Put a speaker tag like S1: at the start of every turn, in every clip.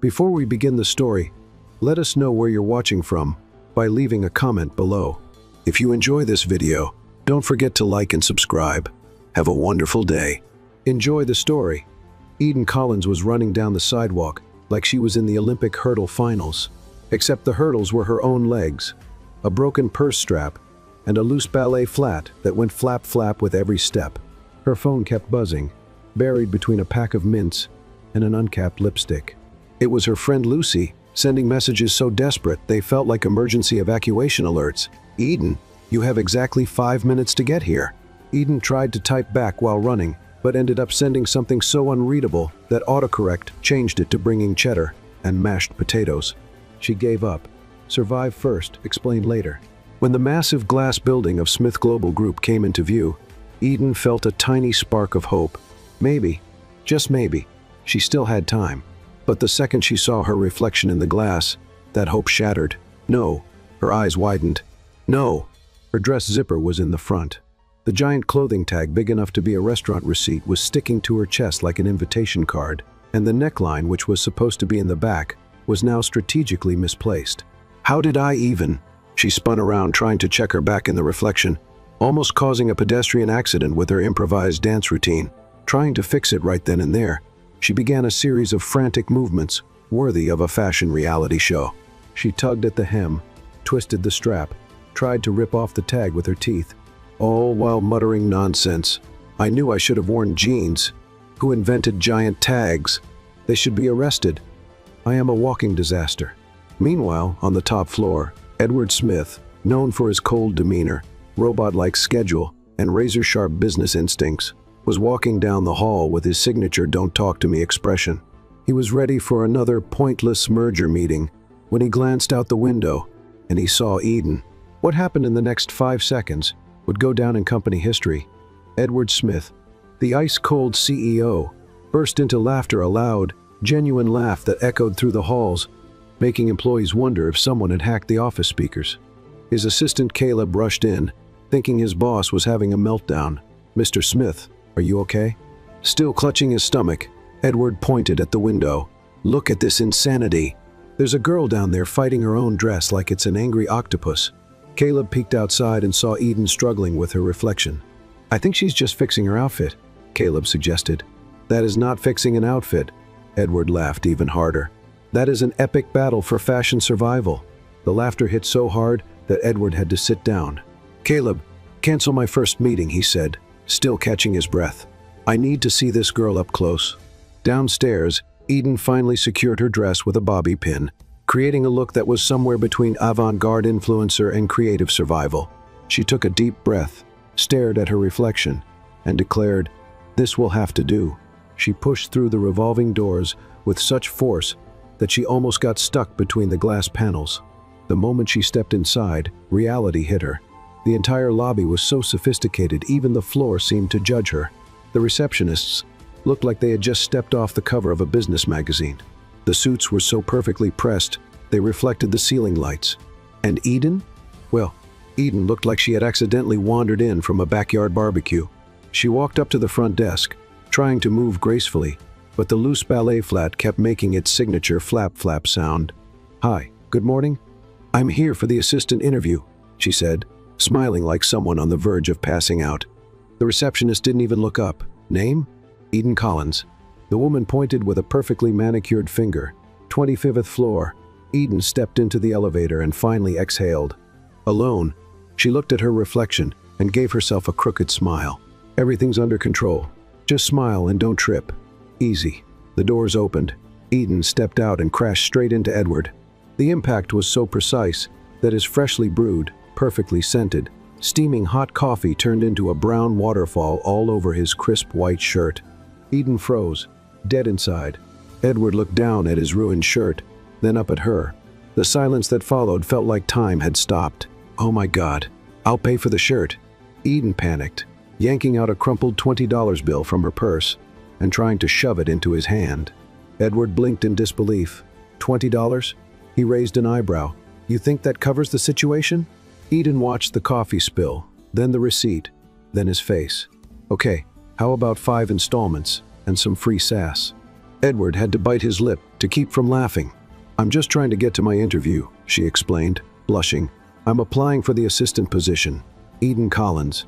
S1: Before we begin the story, let us know where you're watching from by leaving a comment below. If you enjoy this video, don't forget to like and subscribe. Have a wonderful day. Enjoy the story. Eden Collins was running down the sidewalk like she was in the Olympic hurdle finals, except the hurdles were her own legs, a broken purse strap, and a loose ballet flat that went flap-flap with every step. Her phone kept buzzing, buried between a pack of mints and an uncapped lipstick. It was her friend Lucy, sending messages so desperate they felt like emergency evacuation alerts. "Eden, you have exactly 5 minutes to get here." Eden tried to type back while running, but ended up sending something so unreadable that autocorrect changed it to bringing cheddar and mashed potatoes. She gave up. "Survive first, explain later." When the massive glass building of Smith Global Group came into view, Eden felt a tiny spark of hope. Maybe, just maybe, she still had time. But the second she saw her reflection in the glass, that hope shattered. No, her eyes widened. No, her dress zipper was in the front. The giant clothing tag big enough to be a restaurant receipt was sticking to her chest like an invitation card, and the neckline, which was supposed to be in the back, was now strategically misplaced. How did I even? She spun around trying to check her back in the reflection, almost causing a pedestrian accident with her improvised dance routine. Trying to fix it right then and there, she began a series of frantic movements worthy of a fashion reality show. She tugged at the hem, twisted the strap, tried to rip off the tag with her teeth, all while muttering nonsense. "I knew I should have worn jeans. Who invented giant tags? They should be arrested. I am a walking disaster." Meanwhile, on the top floor, Edward Smith, known for his cold demeanor, robot-like schedule, and razor-sharp business instincts, was walking down the hall with his signature "Don't talk to me" expression. He was ready for another pointless merger meeting when he glanced out the window and he saw Eden. What happened in the next 5 seconds would go down in company history. Edward Smith, the ice-cold CEO, burst into laughter, a loud, genuine laugh that echoed through the halls, making employees wonder if someone had hacked the office speakers. His assistant Caleb rushed in, thinking his boss was having a meltdown. "Mr. Smith, are you okay?" Still clutching his stomach, Edward pointed at the window. "Look at this insanity. There's a girl down there fighting her own dress like it's an angry octopus." Caleb peeked outside and saw Eden struggling with her reflection. "I think she's just fixing her outfit," Caleb suggested. "That is not fixing an outfit." Edward laughed even harder. "That is an epic battle for fashion survival." The laughter hit so hard that Edward had to sit down. "Caleb, cancel my first meeting," he said, still catching his breath. "I need to see this girl up close." Downstairs, Eden finally secured her dress with a bobby pin, creating a look that was somewhere between avant-garde influencer and creative survival. She took a deep breath, stared at her reflection, and declared, "This will have to do." She pushed through the revolving doors with such force that she almost got stuck between the glass panels. The moment she stepped inside, reality hit her. The entire lobby was so sophisticated even the floor seemed to judge her. The receptionists looked like they had just stepped off the cover of a business magazine. The suits were so perfectly pressed, they reflected the ceiling lights. And Eden? Well, Eden looked like she had accidentally wandered in from a backyard barbecue. She walked up to the front desk, trying to move gracefully, but the loose ballet flat kept making its signature flap-flap sound. "Hi, good morning. I'm here for the assistant interview," she said, smiling like someone on the verge of passing out. The receptionist didn't even look up. "Name? Eden Collins." The woman pointed with a perfectly manicured finger. 25th floor. Eden stepped into the elevator and finally exhaled. Alone, she looked at her reflection and gave herself a crooked smile. "Everything's under control. Just smile and don't trip. Easy." The doors opened. Eden stepped out and crashed straight into Edward. The impact was so precise that his freshly brewed, perfectly scented, steaming hot coffee turned into a brown waterfall all over his crisp white shirt. Eden froze, dead inside. Edward looked down at his ruined shirt, then up at her. The silence that followed felt like time had stopped. "Oh my God, I'll pay for the shirt." Eden panicked, yanking out a crumpled $20 bill from her purse and trying to shove it into his hand. Edward blinked in disbelief. $20? He raised an eyebrow. "You think that covers the situation?" Eden watched the coffee spill, then the receipt, then his face. "Okay, how about 5 installments and some free sass?" Edward had to bite his lip to keep from laughing. "I'm just trying to get to my interview," she explained, blushing. "I'm applying for the assistant position. Eden Collins."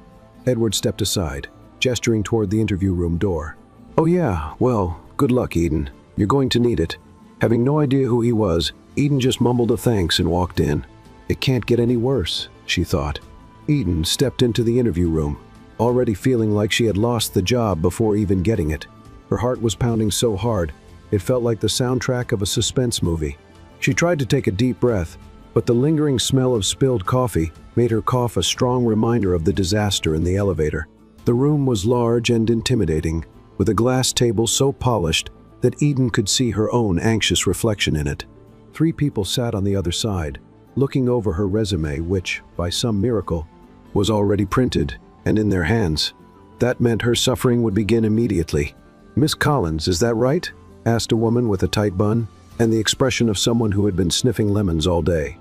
S1: Edward stepped aside, gesturing toward the interview room door. "Oh yeah, well, good luck, Eden. You're going to need it." Having no idea who he was, Eden just mumbled a thanks and walked in. It can't get any worse, she thought. Eden stepped into the interview room, already feeling like she had lost the job before even getting it. Her heart was pounding so hard, it felt like the soundtrack of a suspense movie. She tried to take a deep breath, but the lingering smell of spilled coffee made her cough, a strong reminder of the disaster in the elevator. The room was large and intimidating, with a glass table so polished that Eden could see her own anxious reflection in it. 3 people sat on the other side, looking over her resume, which, by some miracle, was already printed and in their hands. That meant her suffering would begin immediately. "Miss Collins, is that right?" asked a woman with a tight bun and the expression of someone who had been sniffing lemons all day.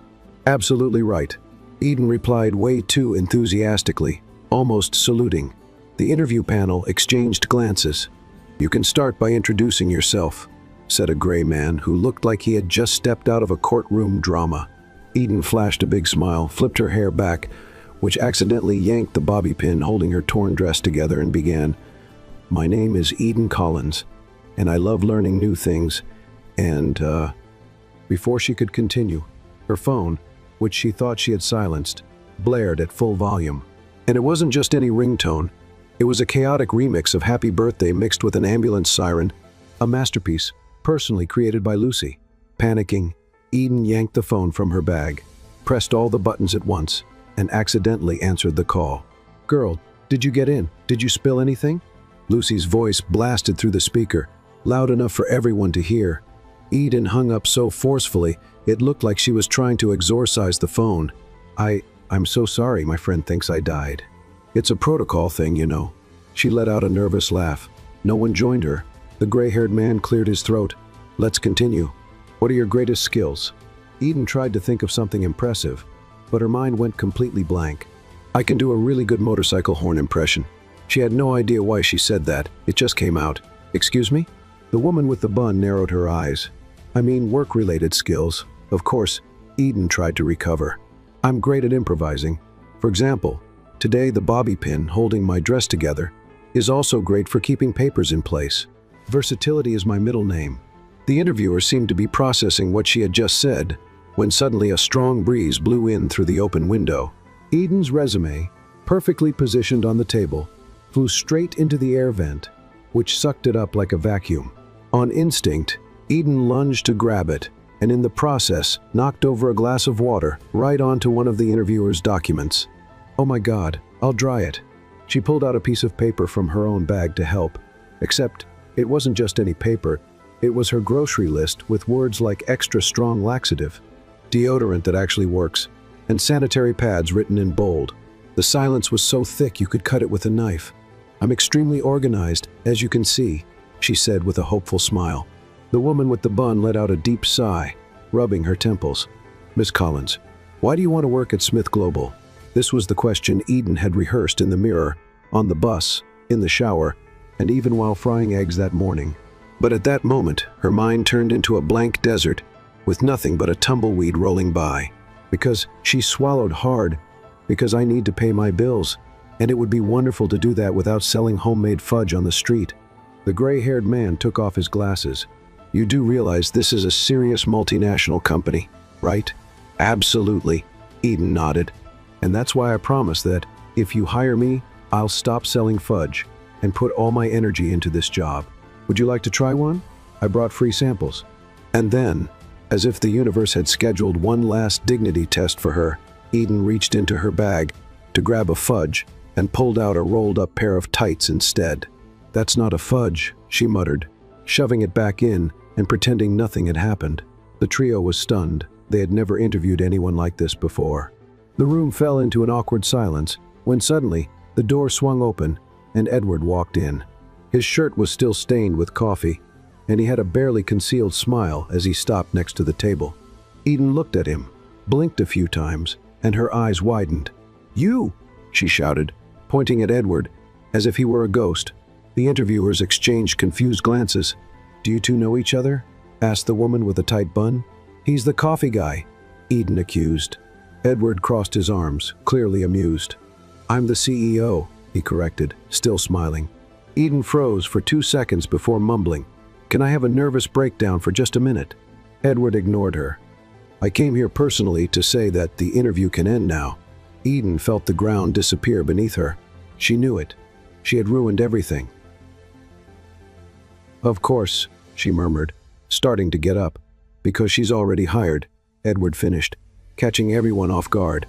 S1: "Absolutely right," Eden replied way too enthusiastically, almost saluting. The interview panel exchanged glances. "You can start by introducing yourself," said a gray man who looked like he had just stepped out of a courtroom drama. Eden flashed a big smile, flipped her hair back, which accidentally yanked the bobby pin holding her torn dress together, and began, "My name is Eden Collins, and I love learning new things, and, Before she could continue, her phone, which she thought she had silenced, blared at full volume. And it wasn't just any ringtone. It was a chaotic remix of Happy Birthday mixed with an ambulance siren, a masterpiece personally created by Lucy. Panicking, Eden yanked the phone from her bag, pressed all the buttons at once, and accidentally answered the call. "Girl, did you get in? Did you spill anything?" Lucy's voice blasted through the speaker, loud enough for everyone to hear. Eden hung up so forcefully, it looked like she was trying to exorcise the phone. I'm so sorry, my friend thinks I died. It's a protocol thing, you know." She let out a nervous laugh. No one joined her. The gray-haired man cleared his throat. "Let's continue. What are your greatest skills?" Eden tried to think of something impressive, but her mind went completely blank. "I can do a really good motorcycle horn impression." She had no idea why she said that. It just came out. "Excuse me?" The woman with the bun narrowed her eyes. "I mean work-related skills. Of course." Eden tried to recover. "I'm great at improvising. For example, today the bobby pin holding my dress together is also great for keeping papers in place. Versatility is my middle name." The interviewer seemed to be processing what she had just said, when suddenly a strong breeze blew in through the open window. Eden's resume, perfectly positioned on the table, flew straight into the air vent, which sucked it up like a vacuum. On instinct, Eden lunged to grab it, and in the process, knocked over a glass of water right onto one of the interviewer's documents. "Oh my God, I'll dry it." She pulled out a piece of paper from her own bag to help, except it wasn't just any paper, it was her grocery list with words like extra strong laxative, deodorant that actually works, and sanitary pads written in bold. The silence was so thick you could cut it with a knife. "I'm extremely organized, as you can see," she said with a hopeful smile. The woman with the bun let out a deep sigh, rubbing her temples. "Miss Collins, why do you want to work at Smith Global?" This was the question Eden had rehearsed in the mirror, on the bus, in the shower, and even while frying eggs that morning. But at that moment, her mind turned into a blank desert, with nothing but a tumbleweed rolling by. "Because," she swallowed hard, "because I need to pay my bills, and it would be wonderful to do that without selling homemade fudge on the street." The gray-haired man took off his glasses. "You do realize this is a serious multinational company, right?" "Absolutely," Eden nodded. "And that's why I promise that, if you hire me, I'll stop selling fudge and put all my energy into this job. Would you like to try one? I brought free samples." And then, as if the universe had scheduled one last dignity test for her, Eden reached into her bag to grab a fudge and pulled out a rolled-up pair of tights instead. "That's not a fudge," she muttered, shoving it back in and pretending nothing had happened. The trio was stunned. They had never interviewed anyone like this before. The room fell into an awkward silence when suddenly the door swung open and Edward walked in. His shirt was still stained with coffee, and he had a barely concealed smile as he stopped next to the table. Eden looked at him, blinked a few times, and her eyes widened. "You!" she shouted, pointing at Edward as if he were a ghost. The interviewers exchanged confused glances. "Do you two know each other?" asked the woman with a tight bun. "He's the coffee guy," Eden accused. Edward crossed his arms, clearly amused. "I'm the CEO," he corrected, still smiling. Eden froze for 2 seconds before mumbling, "Can I have a nervous breakdown for just a minute?" Edward ignored her. "I came here personally to say that the interview can end now." Eden felt the ground disappear beneath her. She knew it. She had ruined everything. "Of course," she murmured, starting to get up. "Because she's already hired," Edward finished, catching everyone off guard.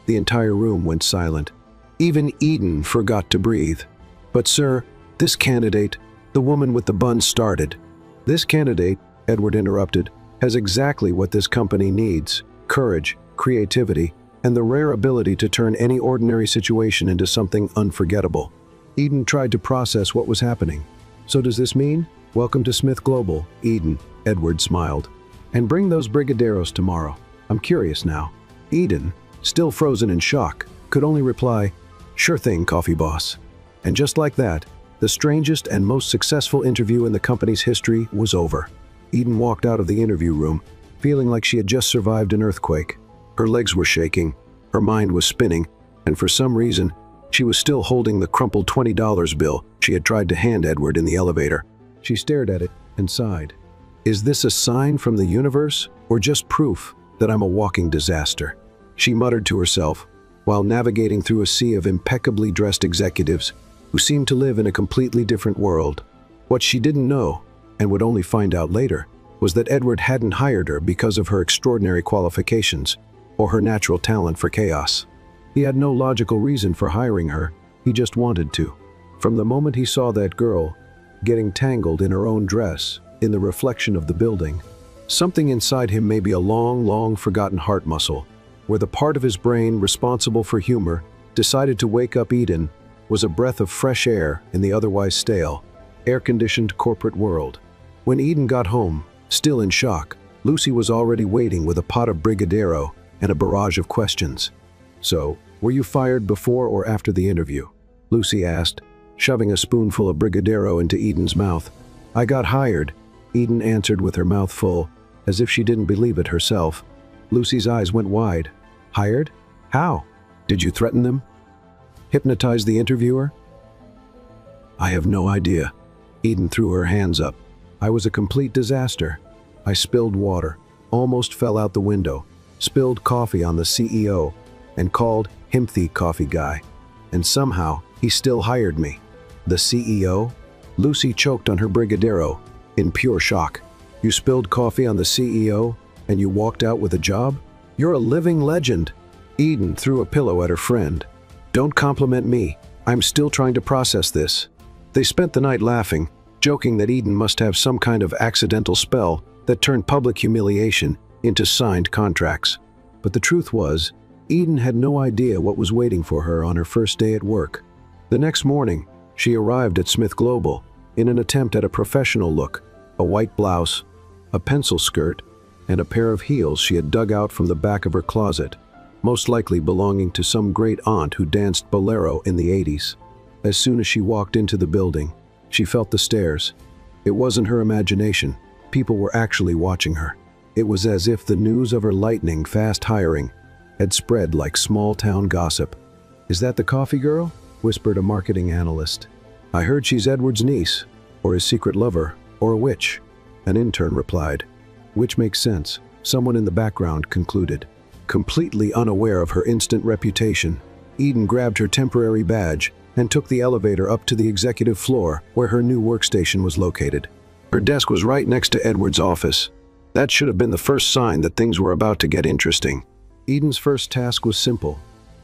S1: The entire room went silent. Even Eden forgot to breathe. "But sir, this candidate," the woman with the bun started. "This candidate," Edward interrupted, "has exactly what this company needs: courage, creativity, and the rare ability to turn any ordinary situation into something unforgettable." Eden tried to process what was happening. "So does this mean, welcome to Smith Global, Eden," Edward smiled. "And bring those brigadeiros tomorrow. I'm curious now." Eden, still frozen in shock, could only reply, "Sure thing, coffee boss." And just like that, the strangest and most successful interview in the company's history was over. Eden walked out of the interview room, feeling like she had just survived an earthquake. Her legs were shaking, her mind was spinning, and for some reason, she was still holding the crumpled $20 bill she had tried to hand Edward in the elevator. She stared at it and sighed. "Is this a sign from the universe, or just proof that I'm a walking disaster?" she muttered to herself, while navigating through a sea of impeccably dressed executives who seemed to live in a completely different world. What she didn't know, and would only find out later, was that Edward hadn't hired her because of her extraordinary qualifications or her natural talent for chaos. He had no logical reason for hiring her, he just wanted to. From the moment he saw that girl getting tangled in her own dress in the reflection of the building, something inside him, maybe a long forgotten heart muscle, where the part of his brain responsible for humor decided to wake up. Eden was a breath of fresh air in the otherwise stale, air-conditioned corporate world. When Eden got home, still in shock, Lucy was already waiting with a pot of brigadeiro and a barrage of questions. "So, were you fired before or after the interview?" Lucy asked, shoving a spoonful of brigadeiro into Eden's mouth. "I got hired," Eden answered with her mouth full, as if she didn't believe it herself. Lucy's eyes went wide. "Hired? How? Did you threaten them? Hypnotize the interviewer?" "I have no idea." Eden threw her hands up. "I was a complete disaster. I spilled water, almost fell out the window, spilled coffee on the CEO, and called him the coffee guy. And somehow, he still hired me." "The CEO?" Lucy choked on her brigadeiro, in pure shock. "You spilled coffee on the CEO, and you walked out with a job? You're a living legend." Eden threw a pillow at her friend. "Don't compliment me. I'm still trying to process this." They spent the night laughing, joking that Eden must have some kind of accidental spell that turned public humiliation into signed contracts. But the truth was, Eden had no idea what was waiting for her on her first day at work. The next morning, she arrived at Smith Global in an attempt at a professional look: a white blouse, a pencil skirt, and a pair of heels she had dug out from the back of her closet, most likely belonging to some great aunt who danced bolero in the 80s. As soon as she walked into the building, she felt the stares. It wasn't her imagination. People were actually watching her. It was as if the news of her lightning-fast hiring had spread like small-town gossip. "Is that the coffee girl?" whispered a marketing analyst. "I heard she's Edward's niece, or his secret lover, or a witch," an intern replied. "Which makes sense," someone in the background concluded. Completely unaware of her instant reputation, Eden grabbed her temporary badge and took the elevator up to the executive floor where her new workstation was located. Her desk was right next to Edward's office. That should have been the first sign that things were about to get interesting. Eden's first task was simple: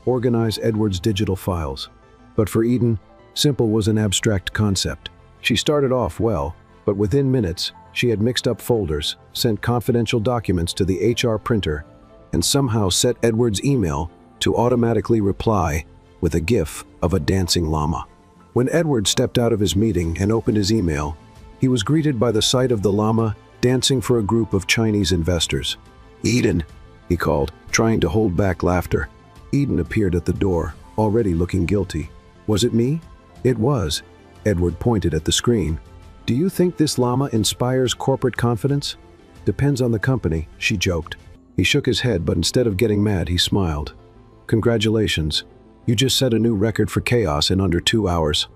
S1: organize Edward's digital files. But for Eden, simple was an abstract concept. She started off well, but within minutes, she had mixed up folders, sent confidential documents to the HR printer, and somehow set Edward's email to automatically reply with a GIF of a dancing llama. When Edward stepped out of his meeting and opened his email, he was greeted by the sight of the llama dancing for a group of Chinese investors. "Eden," he called, trying to hold back laughter. Eden appeared at the door, already looking guilty. "Was it me?" "It was." Edward pointed at the screen. Do you think this llama inspires corporate confidence? Depends on the company, she joked. He shook his head, but instead of getting mad, he smiled. Congratulations. You just set a new record for chaos in under 2 hours.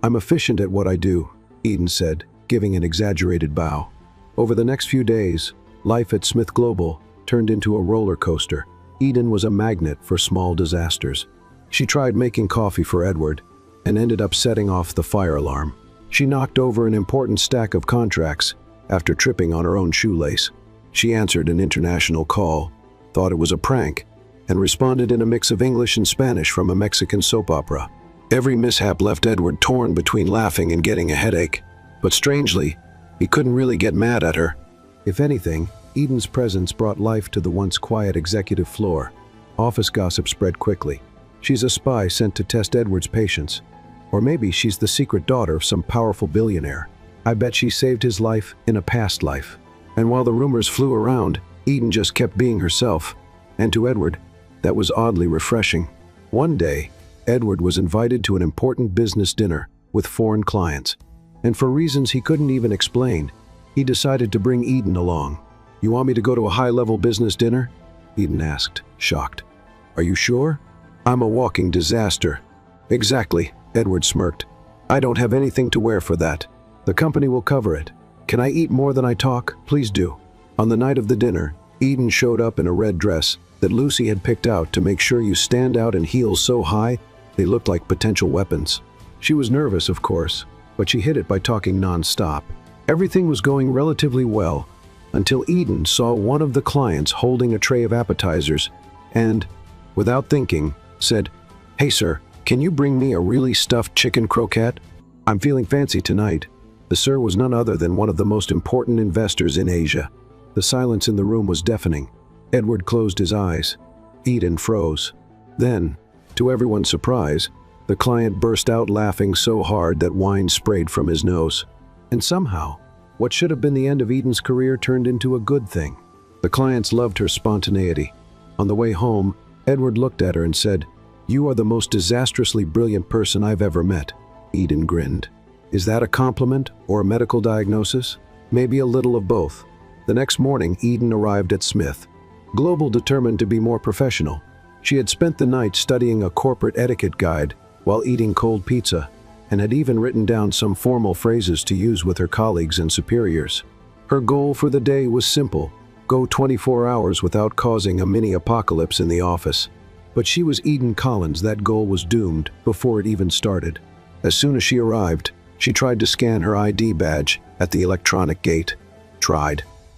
S1: I'm efficient at what I do, Eden said, giving an exaggerated bow. Over the next few days, life at Smith Global turned into a roller coaster. Eden was a magnet for small disasters. She tried making coffee for Edward and ended up setting off the fire alarm. She knocked over an important stack of contracts after tripping on her own shoelace. She answered an international call, thought it was a prank, and responded in a mix of English and Spanish from a Mexican soap opera. Every mishap left Edward torn between laughing and getting a headache. But strangely, he couldn't really get mad at her. If anything, Eden's presence brought life to the once quiet executive floor. Office gossip spread quickly. She's a spy sent to test Edward's patience. Or maybe she's the secret daughter of some powerful billionaire. I bet she saved his life in a past life. And while the rumors flew around, Eden just kept being herself. And to Edward, that was oddly refreshing. One day, Edward was invited to an important business dinner with foreign clients. And for reasons he couldn't even explain, he decided to bring Eden along. "You want me to go to a high-level business dinner?" Eden asked, shocked. "Are you sure? I'm a walking disaster." "Exactly," Edward smirked. "I don't have anything to wear for that. The company will cover it. Can I eat more than I talk? Please do." On the night of the dinner, Eden showed up in a red dress that Lucy had picked out to make sure you stand out in heels so high they looked like potential weapons. She was nervous, of course, but she hid it by talking non-stop. Everything was going relatively well until Eden saw one of the clients holding a tray of appetizers and, without thinking, said, "Hey sir, can you bring me a really stuffed chicken croquette? I'm feeling fancy tonight." The sir was none other than one of the most important investors in Asia. The silence in the room was deafening. Edward closed his eyes. Eden froze. Then, to everyone's surprise, the client burst out laughing so hard that wine sprayed from his nose. And somehow, what should have been the end of Eden's career turned into a good thing. The clients loved her spontaneity. On the way home, Edward looked at her and said, "You are the most disastrously brilliant person I've ever met." Eden grinned. "Is that a compliment or a medical diagnosis?" "Maybe a little of both." The next morning, Eden arrived at Smith Global, determined to be more professional. She had spent the night studying a corporate etiquette guide while eating cold pizza, and had even written down some formal phrases to use with her colleagues and superiors. Her goal for the day was simple: go 24 hours without causing a mini-apocalypse in the office. But she was Eden Collins. That goal was doomed before it even started. As soon as she arrived, she tried to scan her ID badge at the electronic gate.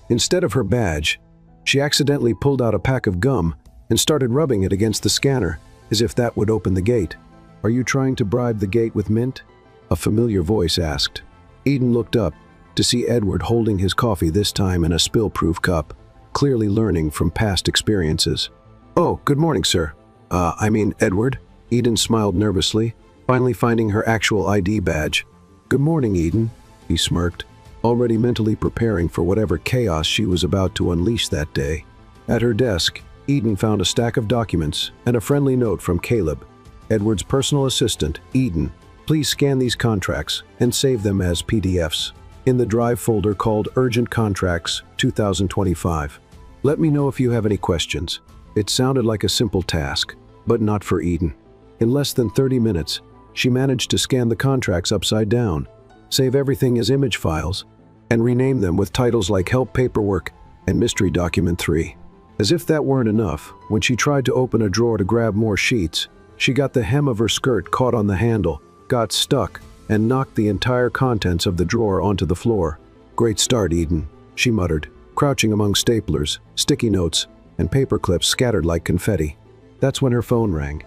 S1: Instead of her badge, she accidentally pulled out a pack of gum and started rubbing it against the scanner, as if that would open the gate. "Are you trying to bribe the gate with mint?" a familiar voice asked. Eden looked up to see Edward holding his coffee, this time in a spill-proof cup, clearly learning from past experiences. "Oh, good morning, sir. Edward." Eden smiled nervously, finally finding her actual ID badge. "Good morning, Eden," he smirked, already mentally preparing for whatever chaos she was about to unleash that day. At her desk, Eden found a stack of documents and a friendly note from Caleb, Edward's personal assistant. "Eden, please scan these contracts and save them as PDFs in the Drive folder called Urgent Contracts 2025. Let me know if you have any questions." It sounded like a simple task, but not for Eden. In less than 30 minutes, she managed to scan the contracts upside down, save everything as image files, and rename them with titles like Help Paperwork and Mystery Document 3. As if that weren't enough, when she tried to open a drawer to grab more sheets, she got the hem of her skirt caught on the handle, got stuck, and knocked the entire contents of the drawer onto the floor. "Great start, Eden," she muttered, crouching among staplers, sticky notes, and paper clips scattered like confetti. That's when her phone rang.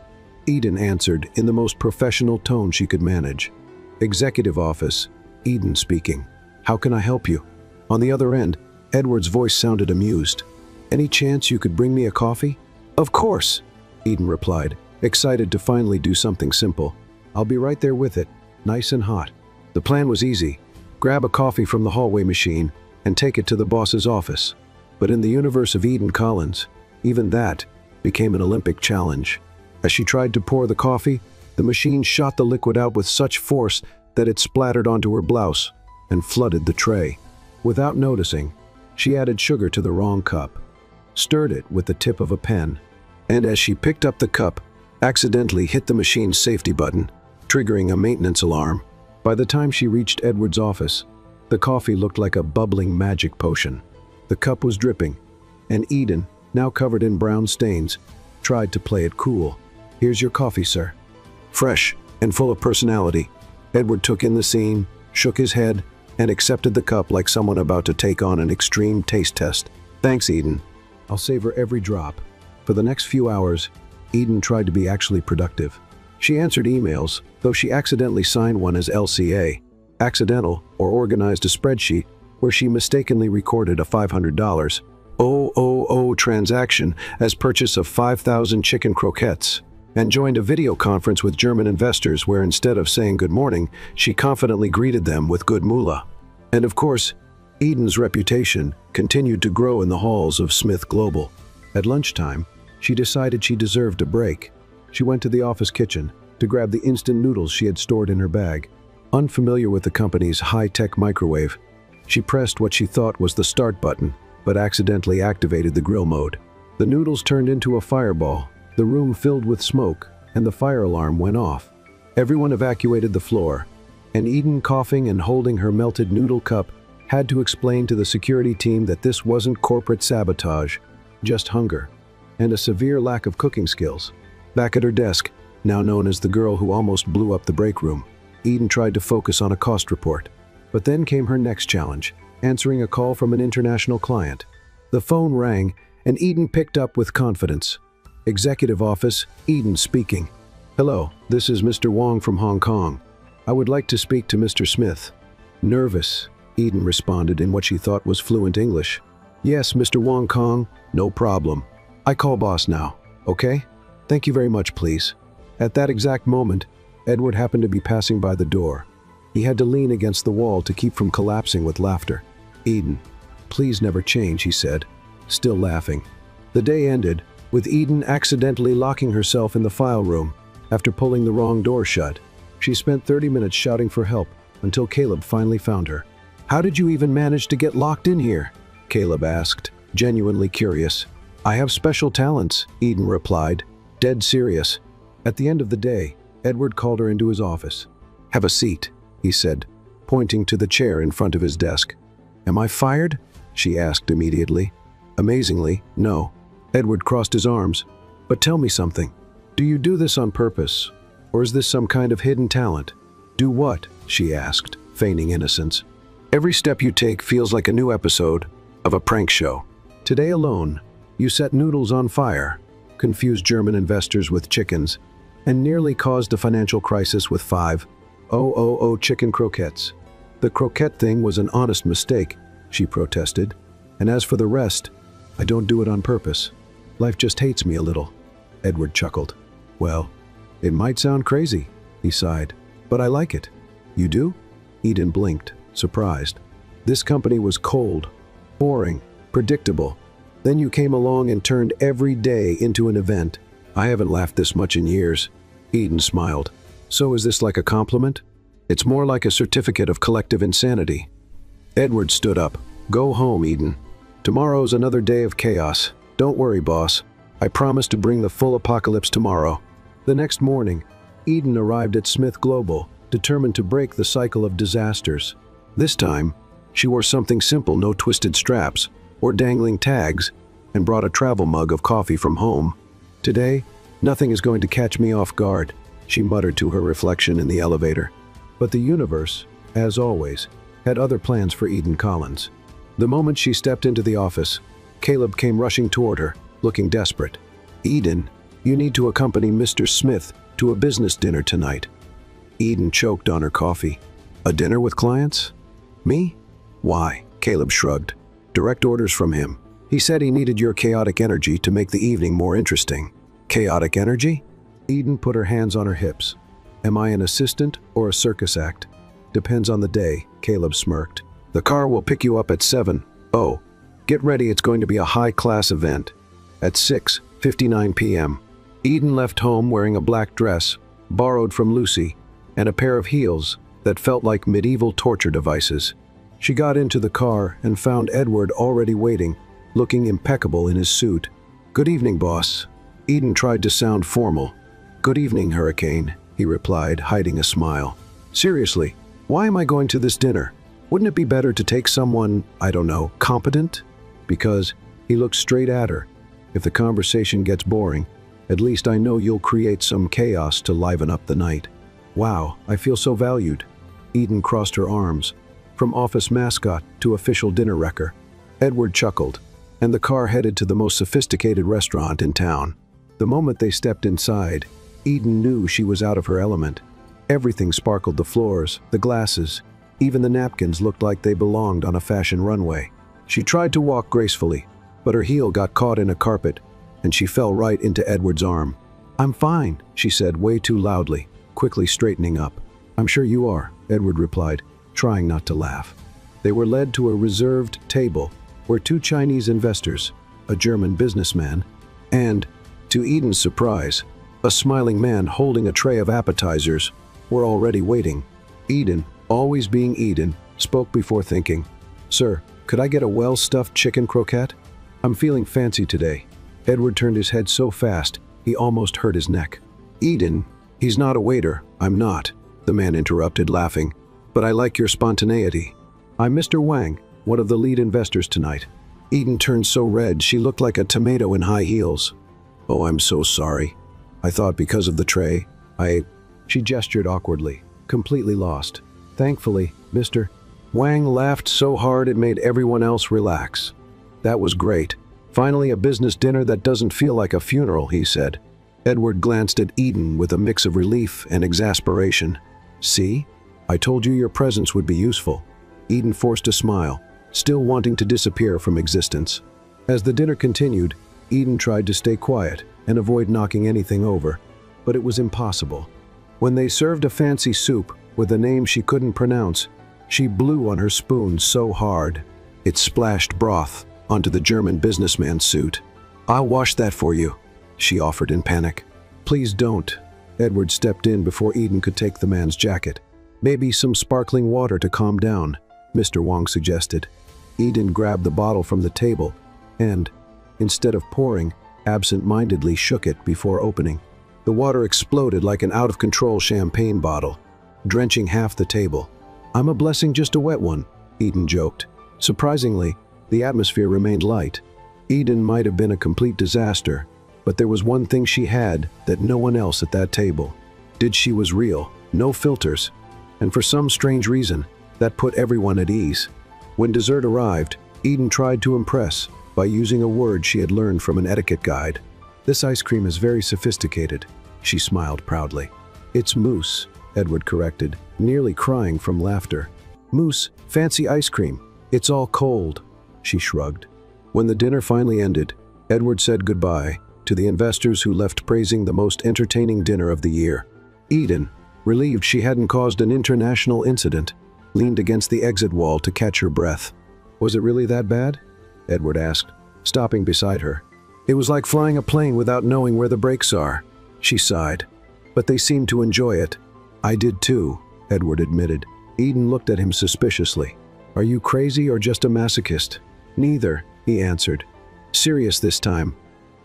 S1: Eden answered in the most professional tone she could manage. "Executive office, Eden speaking. How can I help you?" On the other end, Edward's voice sounded amused. "Any chance you could bring me a coffee?" "Of course," Eden replied, excited to finally do something simple. "I'll be right there with it, nice and hot." The plan was easy. Grab a coffee from the hallway machine and take it to the boss's office. But in the universe of Eden Collins, even that became an Olympic challenge. As she tried to pour the coffee, the machine shot the liquid out with such force that it splattered onto her blouse. and flooded the tray. Without noticing, she added sugar to the wrong cup, stirred it with the tip of a pen, and as she picked up the cup, accidentally hit the machine's safety button, triggering a maintenance alarm. By the time she reached Edward's office, the coffee looked like a bubbling magic potion. The cup was dripping, and Eden, now covered in brown stains, tried to play it cool. "Here's your coffee, sir." Fresh and full of personality, Edward took in the scene, shook his head, and accepted the cup like someone about to take on an extreme taste test. "Thanks, Eden. I'll savor every drop." For the next few hours, Eden tried to be actually productive. She answered emails, though she accidentally signed one as LCA, accidental, or organized a spreadsheet where she mistakenly recorded a $500 OOO transaction as purchase of 5,000 chicken croquettes, and joined a video conference with German investors where instead of saying good morning, she confidently greeted them with good moolah. And of course, Eden's reputation continued to grow in the halls of Smith Global. At lunchtime, she decided she deserved a break. She went to the office kitchen to grab the instant noodles she had stored in her bag. Unfamiliar with the company's high-tech microwave, she pressed what she thought was the start button, but accidentally activated the grill mode. The noodles turned into a fireball, the room filled with smoke, and the fire alarm went off. Everyone evacuated the floor, and Eden, coughing and holding her melted noodle cup, had to explain to the security team that this wasn't corporate sabotage, just hunger, and a severe lack of cooking skills. Back at her desk, now known as the girl who almost blew up the break room, Eden tried to focus on a cost report. But then came her next challenge, answering a call from an international client. The phone rang, and Eden picked up with confidence. "Executive office, Eden speaking. Hello, this is Mr. Wong from Hong Kong. I would like to speak to Mr. Smith." Nervous, Eden responded in what she thought was fluent English. "Yes, Mr. Wong Kong, no problem. I call boss now, okay? Thank you very much, please." At that exact moment, Edward happened to be passing by the door. He had to lean against the wall to keep from collapsing with laughter. "Eden, please never change," he said, still laughing. The day ended with Eden accidentally locking herself in the file room after pulling the wrong door shut. She spent 30 minutes shouting for help until Caleb finally found her. "How did you even manage to get locked in here?" Caleb asked, genuinely curious. "I have special talents," Eden replied, dead serious. At the end of the day, Edward called her into his office. "Have a seat," he said, pointing to the chair in front of his desk. "Am I fired?" she asked immediately. Amazingly, no. Edward crossed his arms. "But tell me something. Do you do this on purpose? Or is this some kind of hidden talent?" "Do what?" she asked, feigning innocence. "Every step you take feels like a new episode of a prank show. Today alone, you set noodles on fire, confused German investors with chickens, and nearly caused a financial crisis with 5,000 chicken croquettes. The croquette thing was an honest mistake," she protested. "And as for the rest, I don't do it on purpose. Life just hates me a little." Edward chuckled. "Well, it might sound crazy," he sighed, "but I like it." "You do?" Eden blinked, surprised. This company was cold, boring, predictable. Then you came along and turned every day into an event. "I haven't laughed this much in years." Eden smiled. "So is this like a compliment?" "It's more like a certificate of collective insanity." Edward stood up. "Go home, Eden. Tomorrow's another day of chaos. Don't worry, boss. I promise to bring the full apocalypse tomorrow." The next morning, Eden arrived at Smith Global, determined to break the cycle of disasters. This time, she wore something simple, no twisted straps or dangling tags, and brought a travel mug of coffee from home. "Today, nothing is going to catch me off guard," she muttered to her reflection in the elevator. But the universe, as always, had other plans for Eden Collins. The moment she stepped into the office, Caleb came rushing toward her, looking desperate. "Eden, you need to accompany Mr. Smith to a business dinner tonight." Eden choked on her coffee. "A dinner with clients? Me? Why?" Caleb shrugged. "Direct orders from him. He said he needed your chaotic energy to make the evening more interesting." "Chaotic energy?" Eden put her hands on her hips. "Am I an assistant or a circus act?" "Depends on the day," Caleb smirked. "The car will pick you up at 7. Oh, get ready, it's going to be a high-class event." At 6:59 p.m., Eden left home wearing a black dress, borrowed from Lucy, and a pair of heels that felt like medieval torture devices. She got into the car and found Edward already waiting, looking impeccable in his suit. "Good evening, boss." Eden tried to sound formal. "Good evening, Hurricane," he replied, hiding a smile. "Seriously, why am I going to this dinner? Wouldn't it be better to take someone, I don't know, competent?" Because he looked straight at her. "If the conversation gets boring, at least I know you'll create some chaos to liven up the night." "Wow, I feel so valued." Eden crossed her arms. From office mascot to official dinner wrecker. Edward chuckled, and the car headed to the most sophisticated restaurant in town. The moment they stepped inside, Eden knew she was out of her element. Everything sparkled: the floors, the glasses, even the napkins looked like they belonged on a fashion runway. She tried to walk gracefully, but her heel got caught in a carpet, and she fell right into Edward's arm. "I'm fine," she said way too loudly, quickly straightening up. "I'm sure you are," Edward replied, trying not to laugh. They were led to a reserved table where two Chinese investors, a German businessman, and, to Eden's surprise, a smiling man holding a tray of appetizers, were already waiting. Eden, always being Eden, spoke before thinking. "Sir, could I get a well-stuffed chicken croquette? I'm feeling fancy today." Edward turned his head so fast, he almost hurt his neck. "Eden, he's not a waiter." "I'm not," the man interrupted, laughing. "But I like your spontaneity. I'm Mr. Wang, one of the lead investors tonight." Eden turned so red she looked like a tomato in high heels. "Oh, I'm so sorry. I thought because of the tray, She gestured awkwardly, completely lost. "Thankfully, Mr. Wang laughed so hard it made everyone else relax. "That was great. Finally a business dinner that doesn't feel like a funeral," he said. Edward glanced at Eden with a mix of relief and exasperation. "See? I told you your presence would be useful." Eden forced a smile, still wanting to disappear from existence. As the dinner continued, Eden tried to stay quiet and avoid knocking anything over, but it was impossible. When they served a fancy soup with a name she couldn't pronounce, she blew on her spoon so hard it splashed broth onto the German businessman's suit. "I'll wash that for you," she offered in panic. "Please don't." Edward stepped in before Eden could take the man's jacket. "Maybe some sparkling water to calm down," Mr. Wang suggested. Eden grabbed the bottle from the table and, instead of pouring, absent-mindedly shook it before opening. The water exploded like an out-of-control champagne bottle, drenching half the table. "I'm a blessing, just a wet one," Eden joked. Surprisingly, the atmosphere remained light. Eden might have been a complete disaster, but there was one thing she had that no one else at that table. She was real, no filters, and for some strange reason, that put everyone at ease. When dessert arrived, Eden tried to impress by using a word she had learned from an etiquette guide. "This ice cream is very sophisticated," she smiled proudly. "It's mousse," Edward corrected, nearly crying from laughter. "Mousse, fancy ice cream. It's all cold," she shrugged. When the dinner finally ended, Edward said goodbye to the investors who left praising the most entertaining dinner of the year. Eden, relieved she hadn't caused an international incident, leaned against the exit wall to catch her breath. "Was it really that bad?" Edward asked, stopping beside her. "It was like flying a plane without knowing where the brakes are," she sighed. "But they seemed to enjoy it." "I did too," Edward admitted. Eden looked at him suspiciously. "Are you crazy or just a masochist?" "Neither," he answered. "Serious this time.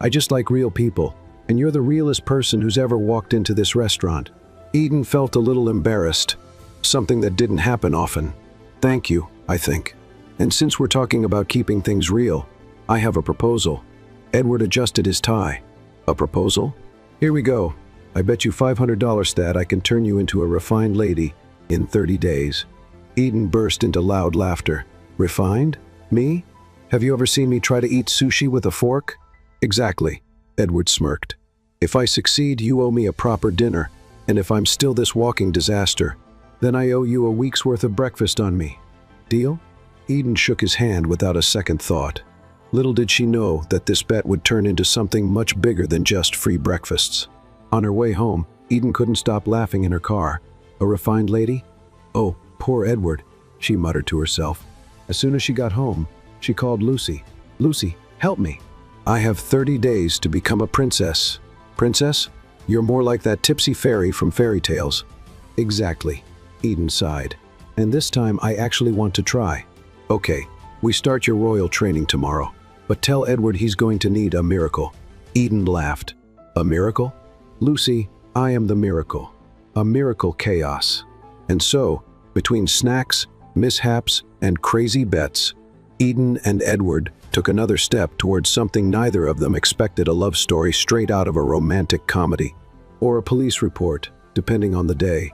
S1: I just like real people, and you're the realest person who's ever walked into this restaurant." Eden felt a little embarrassed, something that didn't happen often. "Thank you, I think. And since we're talking about keeping things real, I have a proposal." Edward adjusted his tie. "A proposal? Here we go. I bet you $500 that I can turn you into a refined lady in 30 days. Eden burst into loud laughter. "Refined? Me? Have you ever seen me try to eat sushi with a fork?" "Exactly," Edward smirked. "If I succeed, you owe me a proper dinner, and if I'm still this walking disaster, then I owe you a week's worth of breakfast on me. Deal?" Eden shook his hand without a second thought. Little did she know that this bet would turn into something much bigger than just free breakfasts. On her way home, Eden couldn't stop laughing in her car. A refined lady? Oh, poor Edward, she muttered to herself. As soon as she got home, she called Lucy. "Lucy, help me. I have 30 days to become a princess." "Princess? You're more like that tipsy fairy from fairy tales." "Exactly. Eden sighed. And this time I actually want to try. Okay, we start your royal training tomorrow. But tell Edward he's going to need a miracle. Eden laughed. A miracle? Lucy, I am the miracle. A miracle chaos. And so, between snacks, mishaps, and crazy bets, Eden and Edward took another step towards something neither of them expected, a love story straight out of a romantic comedy. Or a police report, depending on the day.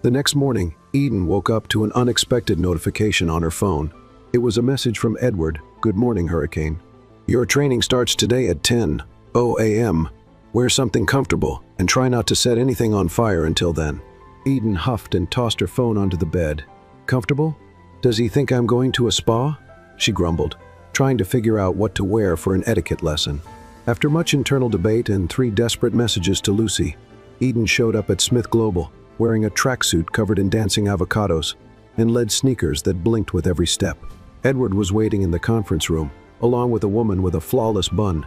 S1: The next morning, Eden woke up to an unexpected notification on her phone. It was a message from Edward. Good morning, Hurricane. Your training starts today at 10 a.m. Wear something comfortable and try not to set anything on fire until then. Eden huffed and tossed her phone onto the bed. Comfortable? Does he think I'm going to a spa? She grumbled, trying to figure out what to wear for an etiquette lesson. After much internal debate and 3 desperate messages to Lucy, Eden showed up at Smith Global, wearing a tracksuit covered in dancing avocados and lead sneakers that blinked with every step. Edward was waiting in the conference room, along with a woman with a flawless bun,